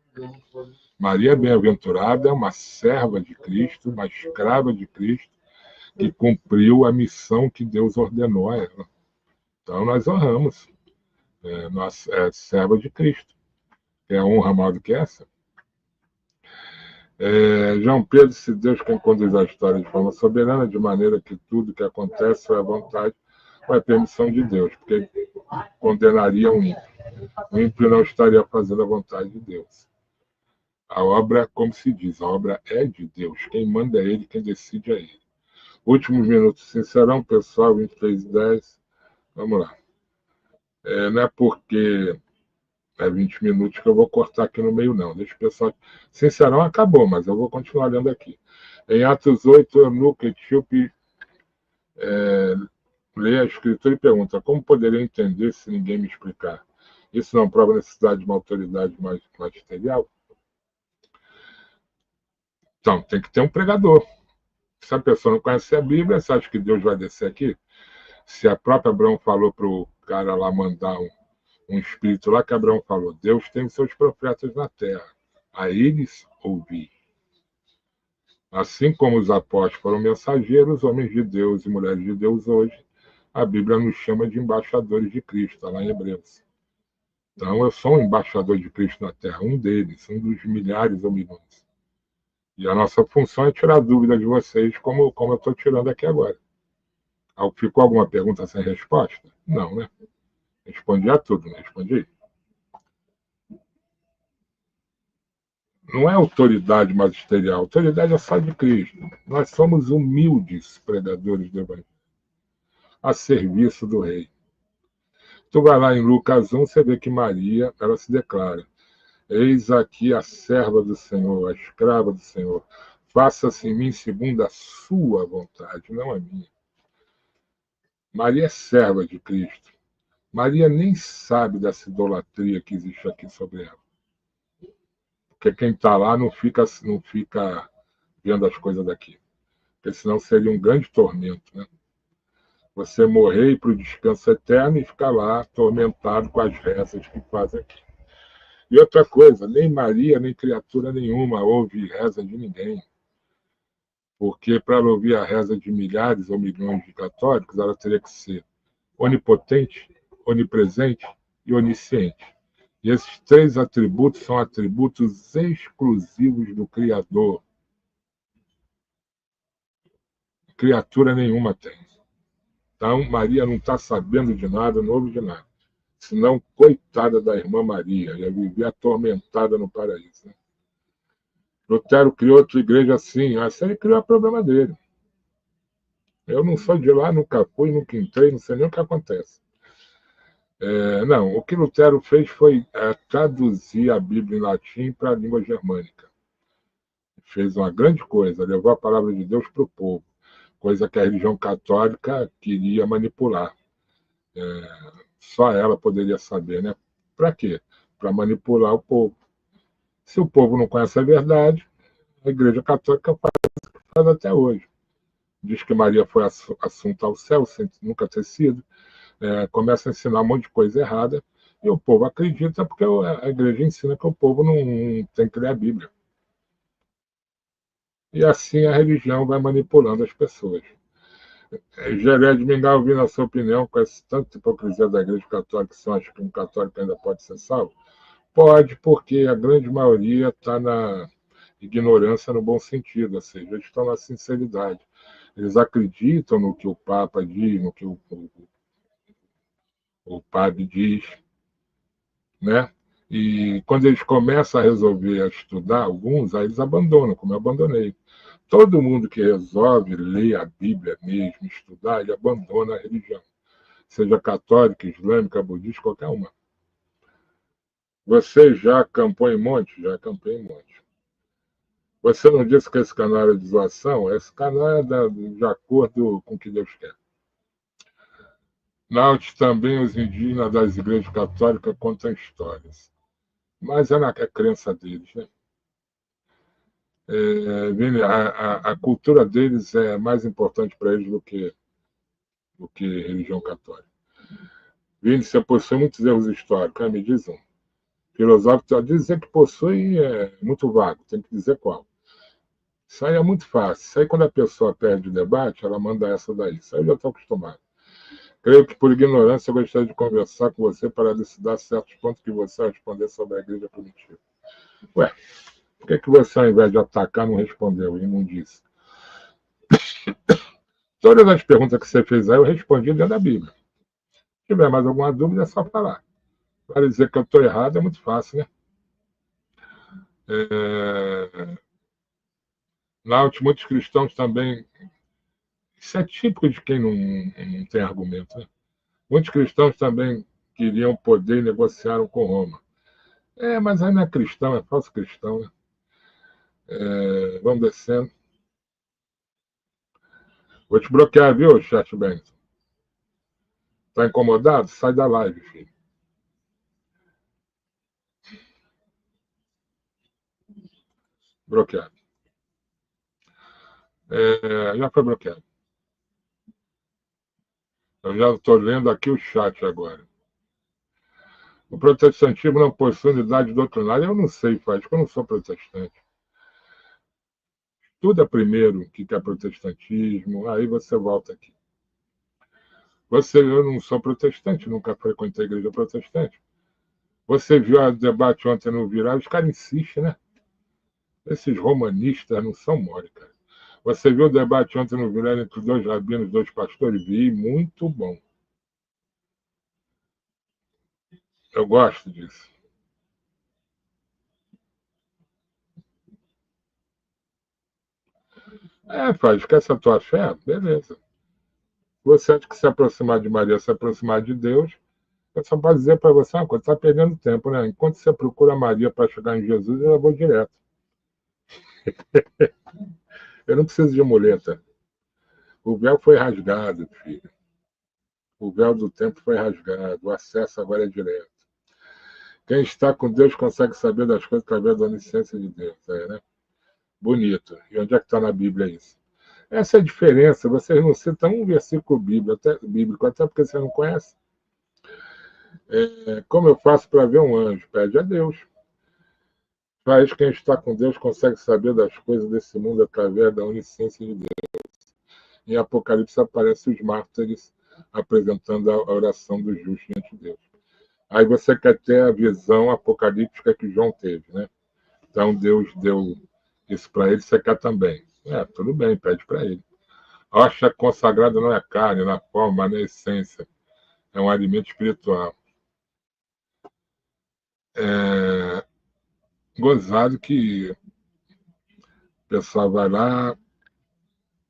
Speaker 1: Maria bem-aventurada é uma serva de Cristo, uma escrava de Cristo, que cumpriu a missão que Deus ordenou a ela. Então, nós honramos. Nós é serva de Cristo. É honra maior do que essa? João Pedro, se Deus quem conduz a história de forma soberana, de maneira que tudo que acontece é a vontade ou é permissão de Deus, porque condenaria um ímpio. O ímpio não estaria fazendo a vontade de Deus. A obra, como se diz, a obra é de Deus. Quem manda é Ele, quem decide é Ele. Últimos minutos, sincerão, pessoal, 23:10. Vamos lá. Não é porque é 20 minutos que eu vou cortar aqui no meio, não. Deixa o pessoal. Sincerão acabou, mas eu vou continuar lendo aqui. Em Atos 8, Eunuco Etíope lê a escritura e pergunta: como poderia entender se ninguém me explicar? Isso não prova a necessidade de uma autoridade magisterial? Então, tem que ter um pregador. Se a pessoa não conhece a Bíblia, você acha que Deus vai descer aqui? Se a própria Abraão falou para o cara lá mandar um espírito lá, que Abraão falou: Deus tem os seus profetas na terra, a eles ouvi. Assim como os apóstolos foram mensageiros, homens de Deus e mulheres de Deus hoje, a Bíblia nos chama de embaixadores de Cristo, está lá em Hebreus. Então, eu sou um embaixador de Cristo na terra, um deles, um dos milhares ou milhões. E a nossa função é tirar dúvida de vocês, como eu estou tirando aqui agora. Ficou alguma pergunta sem resposta? Não, né? Respondi a tudo, né? Respondi. Não é autoridade magisterial, autoridade é só de Cristo. Nós somos humildes pregadores do Evangelho, a serviço do Rei. Tu vai lá em Lucas 1, você vê que Maria, ela se declara: eis aqui a serva do Senhor, a escrava do Senhor. Faça-se em mim segundo a sua vontade, não a minha. Maria é serva de Cristo. Maria nem sabe dessa idolatria que existe aqui sobre ela. Porque quem está lá não fica vendo as coisas daqui. Porque senão seria um grande tormento, né? Você morrer e ir para o descanso eterno e ficar lá atormentado com as rezas que fazem aqui. E outra coisa, nem Maria, nem criatura nenhuma ouve reza de ninguém. Porque para ela ouvir a reza de milhares ou milhões de católicos, ela teria que ser onipotente, onipresente e onisciente. E esses três atributos são atributos exclusivos do Criador. Criatura nenhuma tem. Então, Maria não está sabendo de nada, não ouve de nada. Senão, coitada da irmã Maria, ia viver atormentada no paraíso. Né? Lutero criou outra igreja assim. Essa ele criou o problema dele. Eu não sou de lá, nunca fui, nunca entrei, não sei nem o que acontece. Não, o que Lutero fez foi traduzir a Bíblia em latim para a língua germânica. Fez uma grande coisa, levou a palavra de Deus para o povo, coisa que a religião católica queria manipular. Só ela poderia saber, né? Para quê? Para manipular o povo. Se o povo não conhece a verdade, a Igreja Católica faz até hoje. Diz que Maria foi assunta ao céu, sem nunca ter sido. Começa a ensinar um monte de coisa errada, e o povo acredita porque a Igreja ensina que o povo não tem que ler a Bíblia. E assim a religião vai manipulando as pessoas. Geré de Mingau, ouvindo a sua opinião, com essa tanta hipocrisia da Igreja Católica, você acha que um católico ainda pode ser salvo? Pode, porque a grande maioria está na ignorância no bom sentido, ou seja, eles estão na sinceridade. Eles acreditam no que o Papa diz, no que o padre diz, né? E quando eles começam a resolver, a estudar, alguns, aí eles abandonam, como eu abandonei. Todo mundo que resolve ler a Bíblia mesmo, estudar, ele abandona a religião. Seja católica, islâmica, budista, qualquer uma. Você já acampou em monte? Já acampei em monte. Você não disse que esse canal era de zoação? Esse canal é de acordo com o que Deus quer. Naut também os indígenas das igrejas católicas contam histórias. Mas é na crença deles, né? Vini, a cultura deles é mais importante para eles do que religião católica. Vini, você possui muitos erros históricos, me diz um. Filosófico, dizer que possui é muito vago, tem que dizer qual. Isso aí é muito fácil. Isso aí, quando a pessoa perde o debate, ela manda essa daí. Isso aí eu já estou acostumado. Creio que, por ignorância, eu gostaria de conversar com você para elucidar certos pontos que você responder sobre a igreja primitiva. Ué, por que você, ao invés de atacar, não respondeu e não disse? Todas as perguntas que você fez aí, eu respondi dentro da Bíblia. Se tiver mais alguma dúvida, é só falar. Para dizer que eu estou errado é muito fácil, né? Naut, muitos cristãos também. Isso é típico de quem não tem argumento, né? Muitos cristãos também queriam poder e negociaram com Roma. Mas aí não é cristão, é falso cristão, né? Vamos descendo. Vou te bloquear, viu, Chat Benson? Tá incomodado? Sai da live, filho. Bloqueado. Já foi bloqueado. Eu já estou lendo aqui o chat agora. O protestantismo não possui unidade doutrinária. Eu não sei, faz, porque eu não sou protestante. Estuda primeiro o que é protestantismo, aí você volta aqui. Eu não sou protestante, nunca frequentei a igreja protestante. Você viu o debate ontem no Virar, os caras insistem, né? Esses romanistas não são mole, cara. Você viu o debate ontem no Virar entre dois rabinos, dois pastores? Vi, muito bom. Eu gosto disso. Faz, esquece a tua fé? Beleza. Você acha que se aproximar de Maria, se aproximar de Deus, eu só posso dizer para você uma coisa, está perdendo tempo, né? Enquanto você procura Maria para chegar em Jesus, eu vou direto. Eu não preciso de muleta. O véu foi rasgado, filho. O véu do tempo foi rasgado. O acesso agora é direto. Quem está com Deus consegue saber das coisas através da onisciência de Deus. Né? Bonito. E onde é que está na Bíblia isso? Essa é a diferença. Vocês não citam um versículo bíblico, até porque você não conhece. Como eu faço para ver um anjo? Pede a Deus. Mas quem está com Deus consegue saber das coisas desse mundo através da onisciência de Deus. Em Apocalipse aparecem os mártires apresentando a oração do justo diante de Deus. Aí você quer ter a visão apocalíptica que João teve, né? Então Deus deu isso para ele, você quer também. Tudo bem, pede para ele. A rocha consagrada não é carne, na forma, mas na essência. É um alimento espiritual. Gozado que o pessoal vai lá,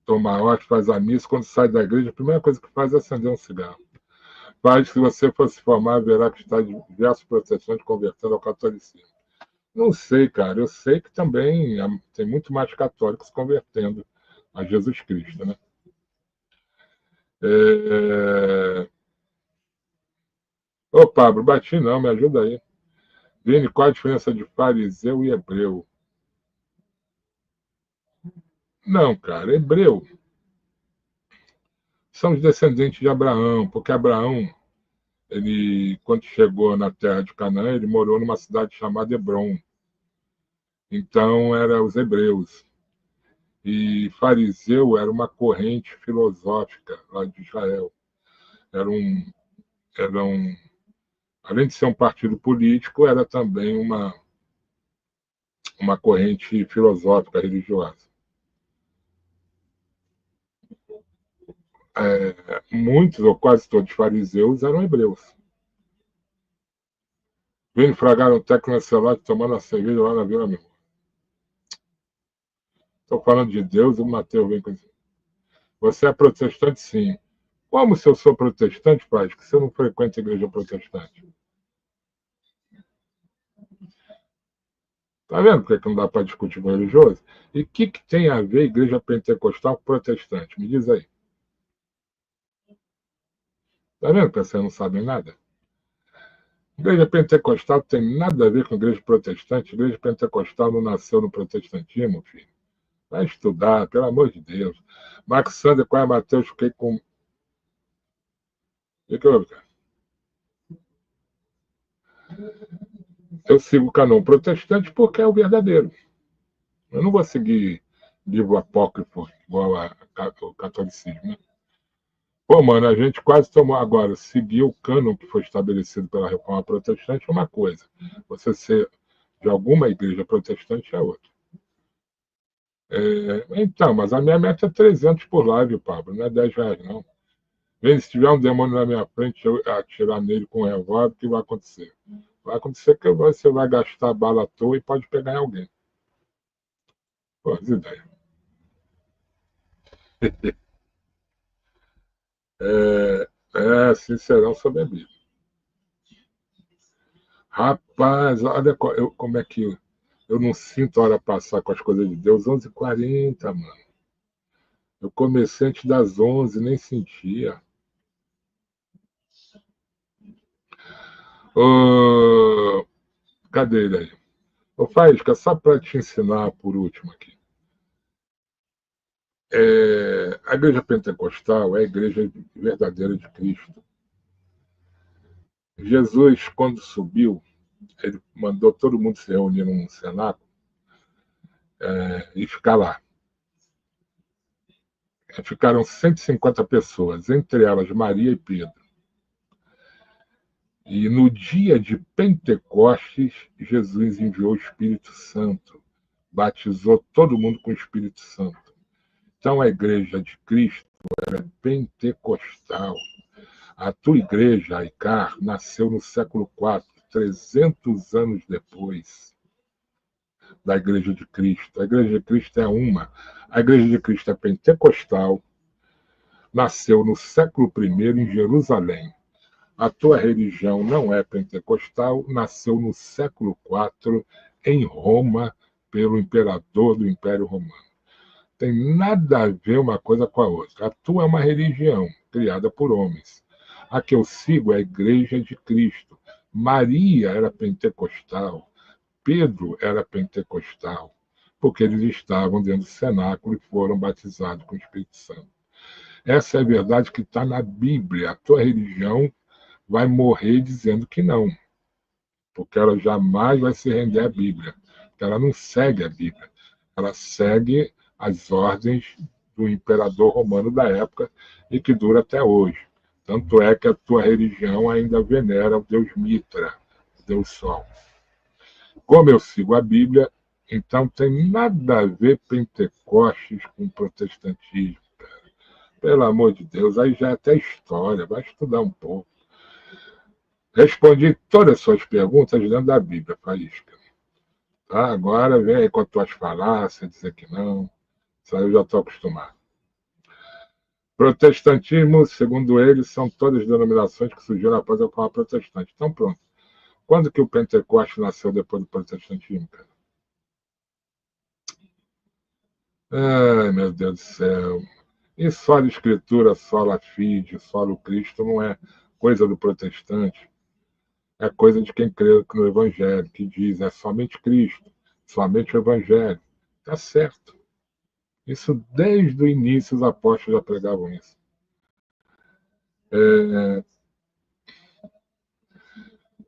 Speaker 1: toma a hóstia, faz a missa, quando sai da igreja, a primeira coisa que faz é acender um cigarro. Mas, se você for se formar, verá que está diversos protestantes convertendo ao catolicismo. Não sei, cara. Eu sei que também tem muito mais católicos convertendo a Jesus Cristo, né? Ô, Pablo, bati não, me ajuda aí. Vini, qual a diferença de fariseu e hebreu? Não, cara, hebreu são os descendentes de Abraão, porque Abraão, ele, quando chegou na terra de Canaã, ele morou numa cidade chamada Hebron. Então, eram os hebreus. E fariseu era uma corrente filosófica lá de Israel. Era um, além de ser um partido político, era também uma corrente filosófica religiosa. Muitos ou quase todos fariseus eram hebreus. Vem fragar um tecnocelular tomando a cerveja lá na Vila Memória. Estou falando de Deus, o Mateus vem com isso. Você é protestante, sim. Como se eu sou protestante, pai? Que você não frequenta a igreja protestante? Tá vendo por que não dá para discutir com religioso? E o que tem a ver a igreja pentecostal com protestante? Me diz aí. Tá vendo que vocês não sabem nada? Igreja pentecostal tem nada a ver com igreja protestante. Igreja pentecostal não nasceu no protestantismo, filho. Vai estudar, pelo amor de Deus. Max Sander, qual é, Mateus? Fiquei com. O que houve, cara? Eu sigo o cânon protestante porque é o verdadeiro. Eu não vou seguir livro apócrifo igual ao catolicismo. Né? Pô, mano, a gente quase tomou agora. Seguir o cânon que foi estabelecido pela Reforma Protestante é uma coisa. Você ser de alguma igreja protestante é outra. Então, mas a minha meta é 300 por live, Pablo, não é R$ 10, não. Vem, se tiver um demônio na minha frente, eu atirar nele com um revólver, o que vai acontecer? Vai acontecer que você vai gastar bala à toa e pode pegar em alguém. Pô, as ideias. Sincerão sobre a Bíblia. Rapaz, olha como é que eu não sinto a hora passar com as coisas de Deus. 11h40, mano. Eu comecei antes das 11, nem sentia. Ô, cadê ele aí? Ô, Faísca, só para te ensinar por último aqui. A igreja pentecostal é a igreja verdadeira de Cristo. Jesus, quando subiu, ele mandou todo mundo se reunir num cenáculo e ficar lá. Ficaram 150 pessoas, entre elas Maria e Pedro. E no dia de Pentecostes, Jesus enviou o Espírito Santo, batizou todo mundo com o Espírito Santo. Então a igreja de Cristo é pentecostal. A tua igreja, a ICAR, nasceu no século IV, 300 anos depois da igreja de Cristo. A igreja de Cristo é uma. A igreja de Cristo é pentecostal, nasceu no século I em Jerusalém. A tua religião não é pentecostal, nasceu no século IV em Roma pelo imperador do Império Romano. Tem nada a ver uma coisa com a outra. A tua é uma religião criada por homens. A que eu sigo é a Igreja de Cristo. Maria era pentecostal, Pedro era pentecostal, porque eles estavam dentro do cenáculo e foram batizados com o Espírito Santo. Essa é a verdade que está na Bíblia. A tua religião vai morrer dizendo que não, porque ela jamais vai se render à Bíblia, porque ela não segue a Bíblia, ela segue as ordens do imperador romano da época e que dura até hoje. Tanto é que a tua religião ainda venera o deus Mitra, o deus Sol. Como eu sigo a Bíblia, então tem nada a ver Pentecostes com protestantismo. Cara. Pelo amor de Deus, aí já é até história, vai estudar um pouco. Respondi todas as suas perguntas dentro da Bíblia, Faísca. Tá? Agora vem aí com as tuas falácias, dizer que não. Isso aí eu já estou acostumado. Protestantismo, segundo eles, são todas as denominações que surgiram após a reforma protestante. Então, pronto. Quando que o Pentecoste nasceu depois do protestantismo, cara? Ai, meu Deus do céu. E só a escritura, só a fide, só o Cristo não é coisa do protestante. É coisa de quem crê no Evangelho, que diz é somente Cristo, somente o Evangelho. Está certo. Isso desde o início os apóstolos já pregavam isso.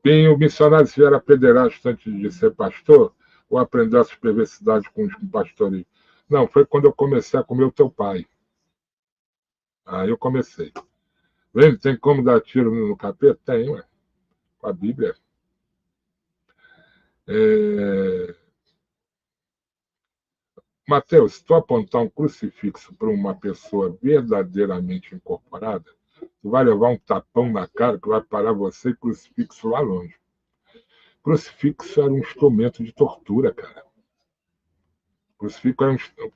Speaker 1: Bem, o missionário se era pederasta antes de ser pastor, ou aprendeu essas perversidades com o pastoreio? Não, foi quando eu comecei a comer o teu pai. Aí eu comecei. Vem, tem como dar tiro no capeta? Tem, ué. Com a Bíblia. Mateus, se tu apontar um crucifixo para uma pessoa verdadeiramente incorporada, tu vai levar um tapão na cara que vai parar você e crucifixo lá longe. Crucifixo era um instrumento de tortura, cara.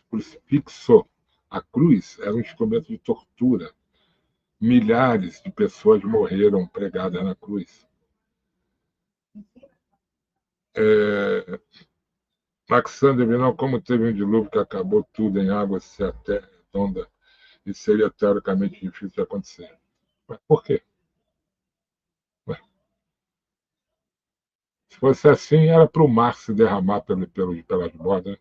Speaker 1: Crucifixo, a cruz, era um instrumento de tortura. Milhares de pessoas morreram pregadas na cruz. Alexander Vinal, como teve um dilúvio que acabou tudo em água, se a terra é redonda, e seria teoricamente difícil de acontecer. Mas por quê? Ué, se fosse assim, era para o mar se derramar pelas bordas.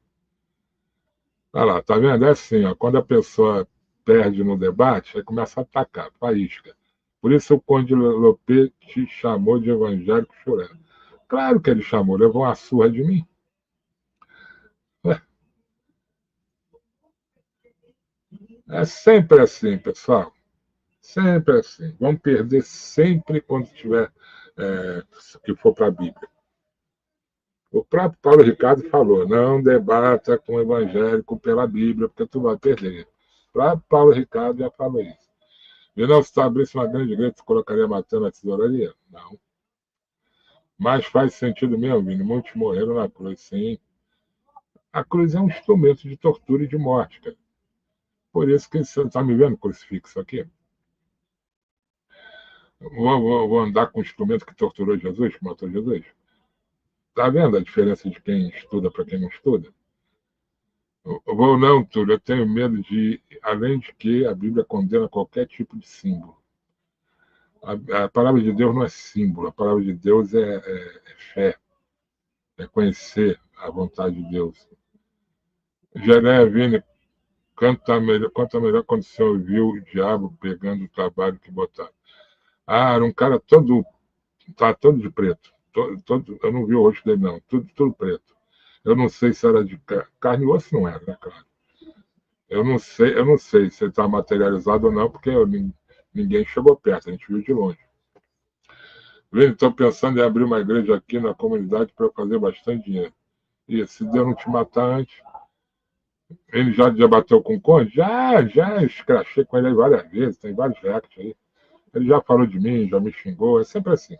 Speaker 1: Olha lá, tá vendo? É assim, ó, quando a pessoa perde no debate, aí começa a atacar, faísca. Por isso o Conde Lopê te chamou de evangélico chorando. Claro que ele chamou, levou uma surra de mim. Ué, é sempre assim, pessoal. Sempre assim. Vamos perder sempre quando tiver que for para a Bíblia. O próprio Paulo Ricardo falou, não debata com o evangélico pela Bíblia, porque tu vai perder. O próprio Paulo Ricardo já falou isso. E não, se tu abrisse uma grande igreja, tu colocaria Mateus na tesouraria? Não. Mas faz sentido mesmo, Vini. Muitos morreram na cruz, sim. A cruz é um instrumento de tortura e de morte, cara. Por isso que você está me vendo crucifixo aqui? Vou andar com o instrumento que torturou Jesus, que matou Jesus? Tá vendo a diferença de quem estuda para quem não estuda? Eu vou não, Túlio, eu tenho medo de, além de que a Bíblia condena qualquer tipo de símbolo. A palavra de Deus não é símbolo, a palavra de Deus é fé, é conhecer a vontade de Deus. Jeré Vini, quanto a melhor condição viu o diabo pegando o trabalho que botaram. Ah, era um cara todo de preto. Eu não vi o rosto dele, não. Tudo preto. Eu não sei se era de carne e osso, não era, né, claro. Eu não sei se ele está materializado ou não, porque ninguém chegou perto, a gente viu de longe. Estou pensando em abrir uma igreja aqui na comunidade para fazer bastante dinheiro. E se Deus não te matar antes. Ele já debateu com o Conde? Já escrachei com ele várias vezes, tem vários reacts aí. Ele já falou de mim, já me xingou, é sempre assim.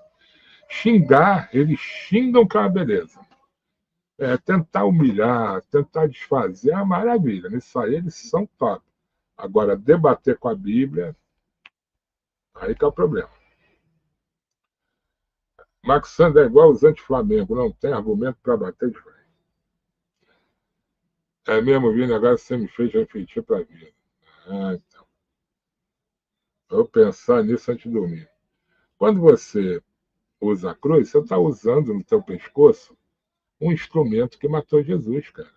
Speaker 1: Xingar, eles xingam que é uma beleza. Tentar humilhar, tentar desfazer, é uma maravilha. Nisso aí eles são top. Agora, debater com a Bíblia, aí que é o problema. Max Sanders é igual os anti-Flamengo, não tem argumento para bater de frente. É mesmo, Vini, agora você me fez refletir para a vida. Então. Vou pensar nisso antes de dormir. Quando você usa a cruz, você está usando no teu pescoço um instrumento que matou Jesus, cara.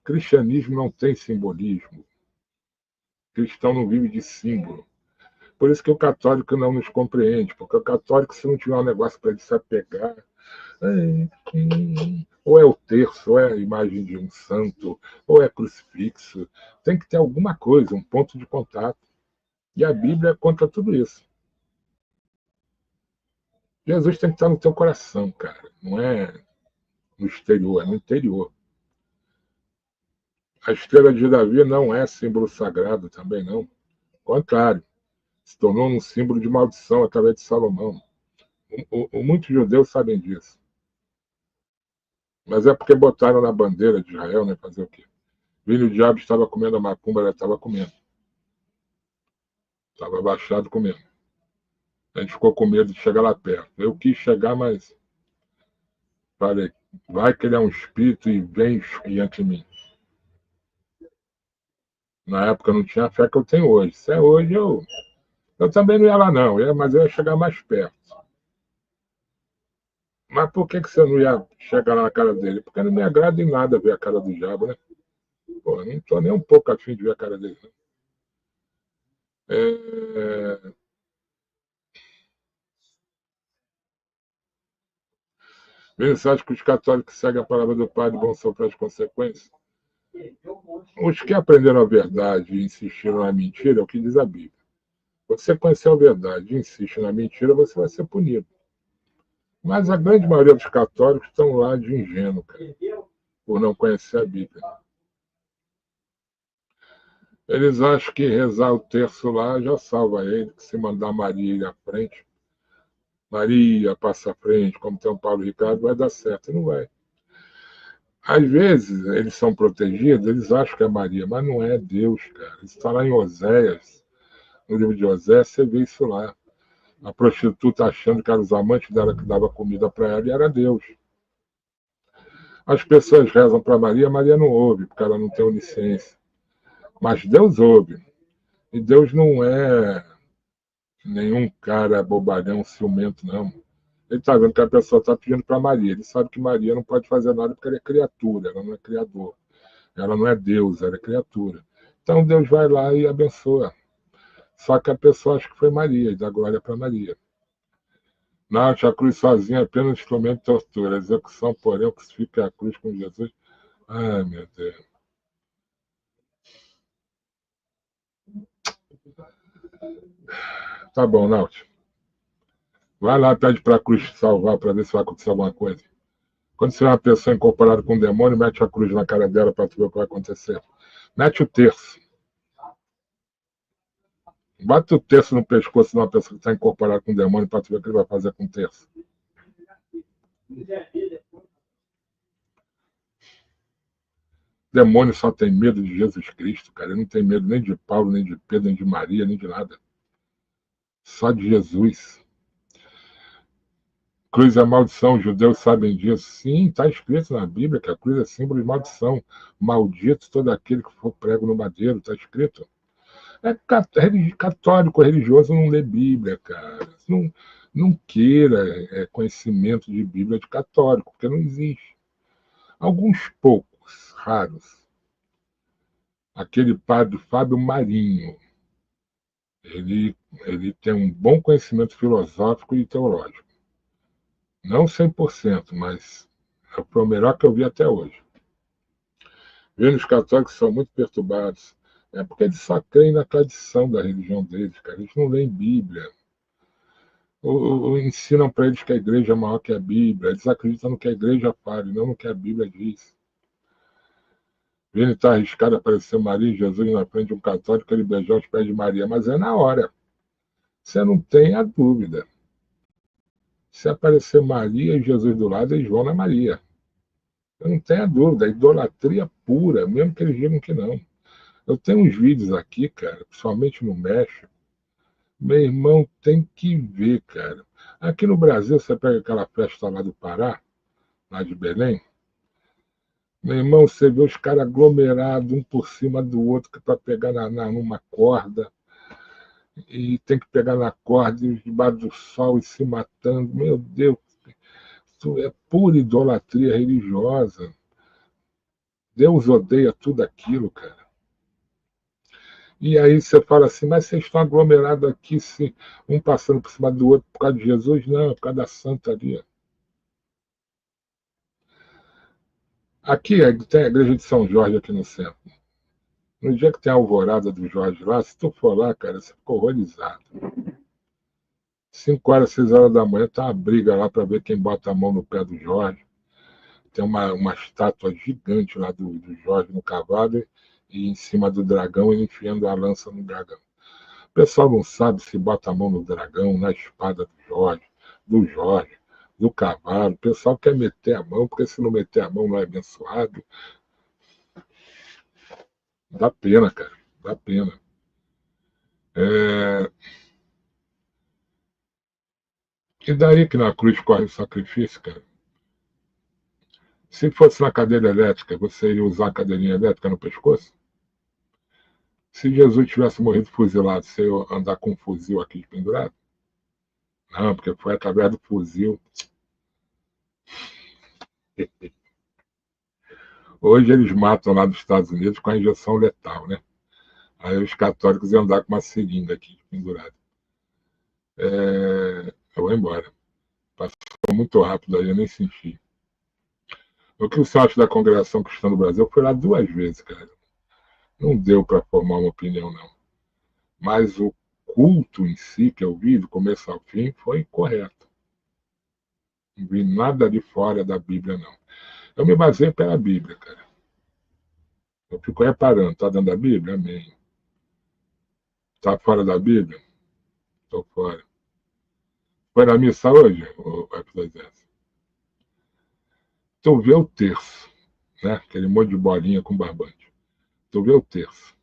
Speaker 1: O cristianismo não tem simbolismo. O cristão não vive de símbolo. Por isso que o católico não nos compreende, porque o católico, se não tiver um negócio para ele se apegar, ou é o terço, ou é a imagem de um santo, ou é crucifixo, tem que ter alguma coisa, um ponto de contato. E a Bíblia conta tudo isso. Jesus tem que estar no teu coração, cara. Não é no exterior, é no interior. A estrela de Davi não é símbolo sagrado também, não. Ao contrário, se tornou um símbolo de maldição através de Salomão. Muitos judeus sabem disso. Mas é porque botaram na bandeira de Israel, né? Fazer o quê? Vini, o diabo estava comendo a macumba, ela estava comendo. Estava abaixado comendo. A gente ficou com medo de chegar lá perto. Eu quis chegar, mas falei, vai que ele é um espírito e vem e entra em mim. Na época eu não tinha a fé que eu tenho hoje. Se é hoje, eu também não ia lá, não. Mas eu ia chegar mais perto. Mas por que você não ia chegar lá na cara dele? Porque não me agrada em nada ver a cara do diabo, né? Pô, eu não estou nem um pouco afim de ver a cara dele. É... Você acha que os católicos seguem a palavra do padre vão sofrer as consequências? Os que aprenderam a verdade e insistiram na mentira é o que diz a Bíblia. Você conheceu a verdade e insiste na mentira, você vai ser punido. Mas a grande maioria dos católicos estão lá de ingênuo, cara, por não conhecer a Bíblia. Eles acham que rezar o terço lá já salva ele, que se mandar Maria ir à frente, Maria passa à frente, como tem o Paulo Ricardo, vai dar certo. E não vai. Às vezes, eles são protegidos, eles acham que é Maria, mas não é Deus, cara. Isso está lá em Oséias, no livro de Oséias, você vê isso lá. A prostituta achando que eram os amantes dela que dava comida para ela e era Deus. As pessoas rezam para Maria, Maria não ouve, porque ela não tem onisciência. Mas Deus ouve. E Deus não é nenhum cara bobalhão, ciumento, não. Ele está vendo que a pessoa está pedindo para Maria. Ele sabe que Maria não pode fazer nada porque ela é criatura, ela não é criador. Ela não é Deus, ela é criatura. Então Deus vai lá e abençoa. Só que a pessoa acha que foi Maria, e dá glória para Maria. Não, a cruz sozinha é apenas um instrumento de tortura. A execução, porém, o crucifixo é a cruz com Jesus. Ai, meu Deus. Tá bom, Nath. Vai lá, pede para a cruz te salvar para ver se vai acontecer alguma coisa. Quando você é uma pessoa incorporada com um demônio, mete a cruz na cara dela para tu ver o que vai acontecer. Mete o terço. Bate o terço no pescoço de uma pessoa que está incorporada com um demônio para tu ver o que ele vai fazer com o terço. Demônio só tem medo de Jesus Cristo, cara. Ele não tem medo nem de Paulo, nem de Pedro, nem de Maria, nem de nada. Só de Jesus. Cruz é maldição, os judeus sabem disso. Sim, está escrito na Bíblia que a cruz é símbolo de maldição. Maldito todo aquele que for prego no madeiro, está escrito. É católico, religioso não lê Bíblia, cara. Não queira conhecimento de Bíblia de católico, porque não existe. Alguns poucos, raros. Aquele padre Fábio Marinho, ele tem um bom conhecimento filosófico e teológico. Não 100%, mas foi o melhor que eu vi até hoje. Vendo os católicos são muito perturbados. É porque eles só creem na tradição da religião deles, cara. Eles não leem Bíblia. Ou ensinam para eles que a igreja é maior que a Bíblia. Eles acreditam no que a igreja fala, não no que a Bíblia diz. Vendo está arriscado aparecer Maria e Jesus na frente de um católico, ele beijar os pés de Maria, mas é na hora. Você não tem a dúvida. Se aparecer Maria e Jesus do lado, eles vão na Maria. Eu não tenho a dúvida, é idolatria pura, mesmo que eles digam que não. Eu tenho uns vídeos aqui, cara, principalmente no México. Meu irmão tem que ver, cara. Aqui no Brasil, você pega aquela festa lá do Pará, lá de Belém. Meu irmão, você vê os caras aglomerados, um por cima do outro, para pegar numa corda. E tem que pegar na corda, e debaixo do sol, e se matando. Meu Deus, isso é pura idolatria religiosa. Deus odeia tudo aquilo, cara. E aí você fala assim, mas vocês estão aglomerados aqui, sim, um passando por cima do outro por causa de Jesus? Não, é por causa da santa ali. Aqui tem a igreja de São Jorge aqui no centro. No dia que tem a alvorada do Jorge lá, se tu for lá, cara, você fica horrorizado. 5 horas, 6 horas da manhã, tá uma briga lá para ver quem bota a mão no pé do Jorge. Tem uma estátua gigante lá do Jorge no cavalo e em cima do dragão ele enfiando a lança no dragão. O pessoal não sabe se bota a mão no dragão, na espada do Jorge, do cavalo. O pessoal quer meter a mão, porque se não meter a mão não é abençoado. Dá pena, cara. Dá pena. É... E daí que na cruz corre o sacrifício, cara? Se fosse na cadeira elétrica, você ia usar a cadeirinha elétrica no pescoço? Se Jesus tivesse morrido fuzilado, você ia andar com um fuzil aqui pendurado? Não, porque foi através do fuzil. Hoje eles matam lá nos Estados Unidos com a injeção letal, né? Aí os católicos iam andar com uma seringa aqui pendurada. Eu vou embora. Passou muito rápido aí, eu nem senti. O que você acha da congregação cristã do Brasil? Eu fui lá 2 vezes, cara. Não deu para formar uma opinião, não. Mas o culto em si que eu vi, do começo ao fim, foi correto. Não vi nada de fora da Bíblia, não. Eu me basei pela Bíblia, cara. Eu fico reparando, tá dentro da Bíblia? Amém. Tá fora da Bíblia? Tô fora. Foi na missa hoje, o F2S? Tu vê o terço, né? Aquele monte de bolinha com barbante. Tu vê o terço.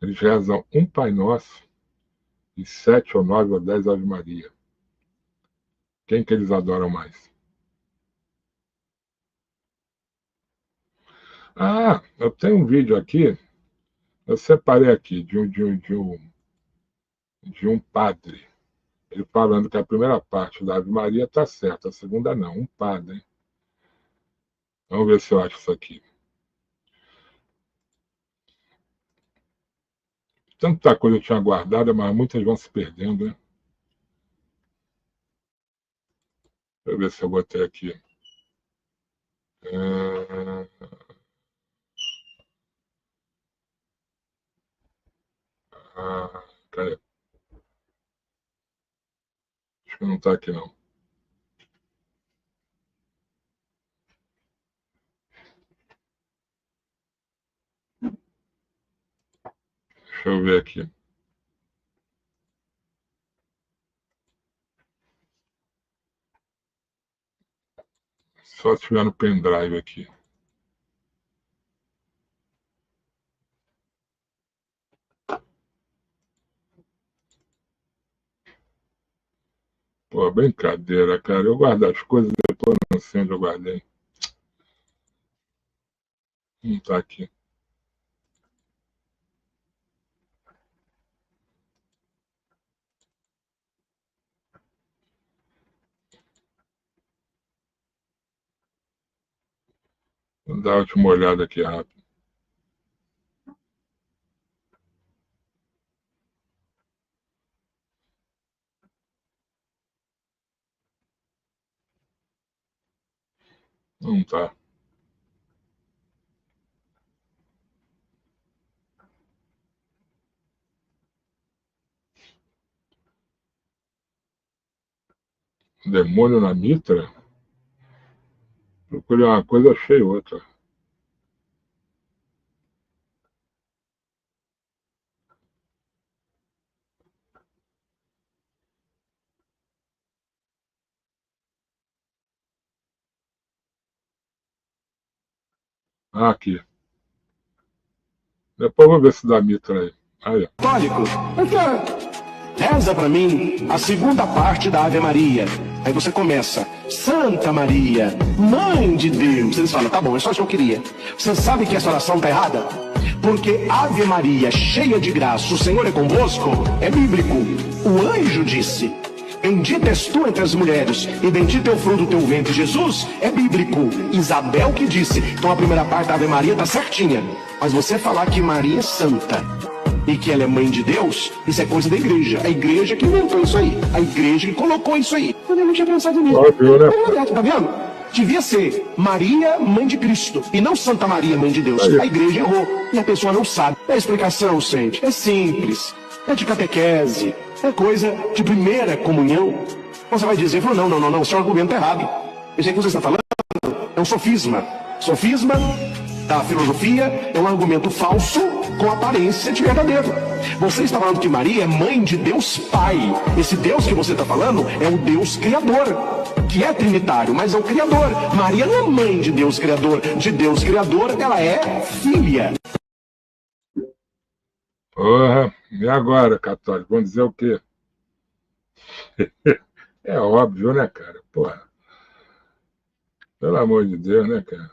Speaker 1: Eles rezam um Pai Nosso e 7 ou 9 ou 10 Ave Maria. Quem que eles adoram mais? Ah, eu tenho um vídeo aqui, eu separei aqui de um padre. Ele falando que a primeira parte da Ave Maria está certa, a segunda não. Um padre, hein? Vamos ver se eu acho isso aqui. Tanta coisa eu tinha guardada, mas muitas vão se perdendo, né? eu ver se eu botei aqui. Cadê? Acho que não está aqui, não. Deixa eu ver aqui. Só se tiver no pendrive aqui. Pô, brincadeira, cara. Eu guardo as coisas, depois não sei onde eu guardei. Não tá aqui. Vou dar uma última olhada aqui rápido. Não tá. Demônio na mitra? Procurei uma coisa, achei outra. Ah, aqui. Depois eu vou ver se dá mitra aí. Aí, ó.
Speaker 2: Católico, reza pra mim a segunda parte da Ave Maria. Aí você começa, Santa Maria, Mãe de Deus. Eles falam, tá bom, é só isso que eu queria. Você sabe que essa oração tá errada? Porque Ave Maria, cheia de graça, o Senhor é convosco, é bíblico. O anjo disse, bendita és tu entre as mulheres, e bendito é o fruto do teu ventre, Jesus, é bíblico. Isabel que disse, então a primeira parte da Ave Maria tá certinha. Mas você falar que Maria é santa e que ela é mãe de Deus, isso é coisa da igreja. A igreja que inventou isso aí. A igreja que colocou isso aí. Eu não tinha pensado nisso.
Speaker 1: Óbvio, né?
Speaker 2: É verdade, tá vendo? Devia ser Maria, mãe de Cristo, e não Santa Maria, mãe de Deus.
Speaker 1: Aí.
Speaker 2: A igreja errou, e a pessoa não sabe. É explicação, gente. É simples. É de catequese. É coisa de primeira comunhão. Você vai dizer, não, o seu argumento é errado. Isso aí que você está falando é um sofisma. Sofisma da filosofia é um argumento falso com aparência de verdadeiro. Você está falando que Maria é mãe de Deus Pai. Esse Deus que você está falando é o Deus Criador, que é trinitário, mas é o Criador. Maria não é mãe de Deus Criador. De Deus Criador, ela é filha.
Speaker 1: Porra, e agora, católico? Vamos dizer o quê? É óbvio, né, cara? Porra. Pelo amor de Deus, né, cara?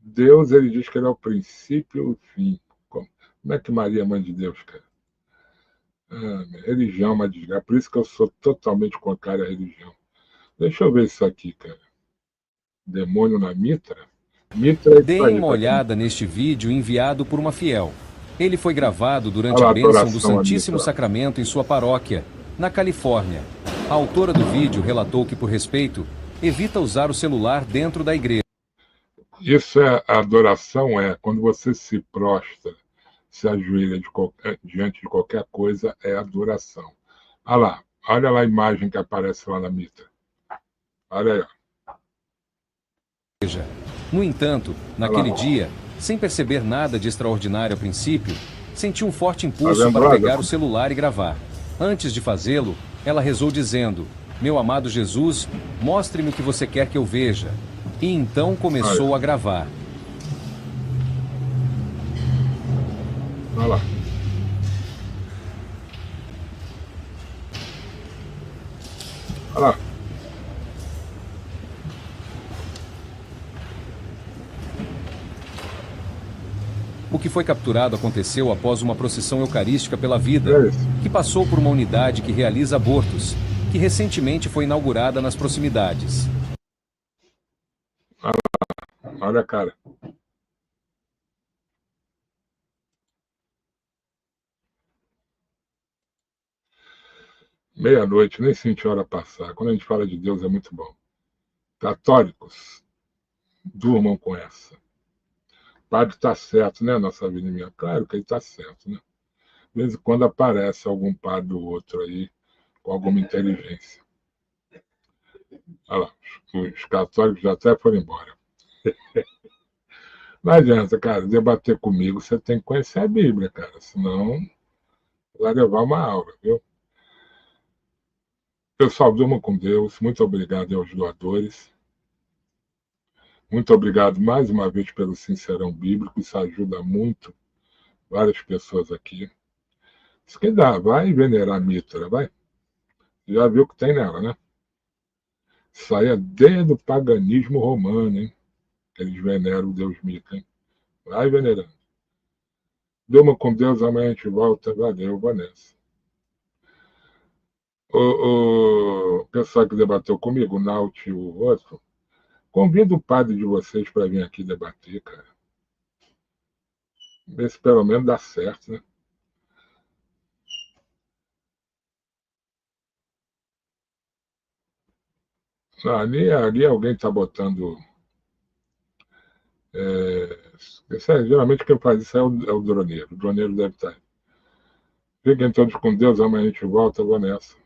Speaker 1: Deus, ele diz que ele é o princípio e o fim. Como é que Maria é mãe de Deus, cara? Religião é uma desgraça. Por isso que eu sou totalmente contrário à religião. Deixa eu ver isso aqui, cara. Demônio na mitra? Mitra é isso
Speaker 3: Deem
Speaker 1: aí,
Speaker 3: uma
Speaker 1: tá
Speaker 3: olhada neste vídeo enviado por uma fiel. Ele foi gravado durante
Speaker 1: Olha lá,
Speaker 3: a bênção do
Speaker 1: adoração à
Speaker 3: Santíssimo
Speaker 1: mitra.
Speaker 3: Sacramento em sua paróquia, na Califórnia. A autora do vídeo relatou que, por respeito, evita usar o celular dentro da igreja.
Speaker 1: Isso é a adoração, é quando você se prostra, se ajoelha diante de qualquer coisa, é adoração. Olha lá a imagem que aparece lá na mitra. Olha aí, ó.
Speaker 3: No entanto, naquele dia, sem perceber nada de extraordinário a princípio, sentiu um forte impulso
Speaker 1: vendo,
Speaker 3: para
Speaker 1: brother?
Speaker 3: pegar o celular e gravar. Antes de fazê-lo, ela rezou dizendo: "Meu amado Jesus, mostre-me o que você quer que eu veja." E então começou a gravar.
Speaker 1: Olha lá. Olha lá.
Speaker 3: O que foi capturado aconteceu após uma procissão eucarística pela vida,
Speaker 1: É isso.
Speaker 3: que passou por uma unidade que realiza abortos, que recentemente foi inaugurada nas proximidades.
Speaker 1: Olha a cara. Meia-noite, nem senti a hora passar. Quando a gente fala de Deus é muito bom. Católicos, durmam com essa. O padre está certo, né, nossa vida minha? Claro que ele está certo, né? De vez em quando aparece algum padre ou outro aí com alguma inteligência. Olha lá, os católicos já até foram embora. Não adianta, cara, debater comigo, você tem que conhecer a Bíblia, cara, senão vai levar uma aula, viu? Pessoal, durma com Deus. Muito obrigado aos doadores. Muito obrigado mais uma vez pelo Sincerão Bíblico. Isso ajuda muito várias pessoas aqui. Isso que dá, vai venerar Mitra, vai. Já viu o que tem nela, né? Isso aí é desde o paganismo romano, hein? Eles veneram o Deus Mitra, hein? Vai venerando. Durma com Deus, amanhã a gente volta. Valeu, Vanessa. O pessoal que debateu comigo, o Naut e o outro, convido o padre de vocês para vir aqui debater, cara. Ver se pelo menos dá certo, né? Ali alguém está botando. Geralmente quem faz isso é o droneiro. O droneiro deve estar aí. Fiquem todos com Deus, amanhã a gente volta, Vanessa.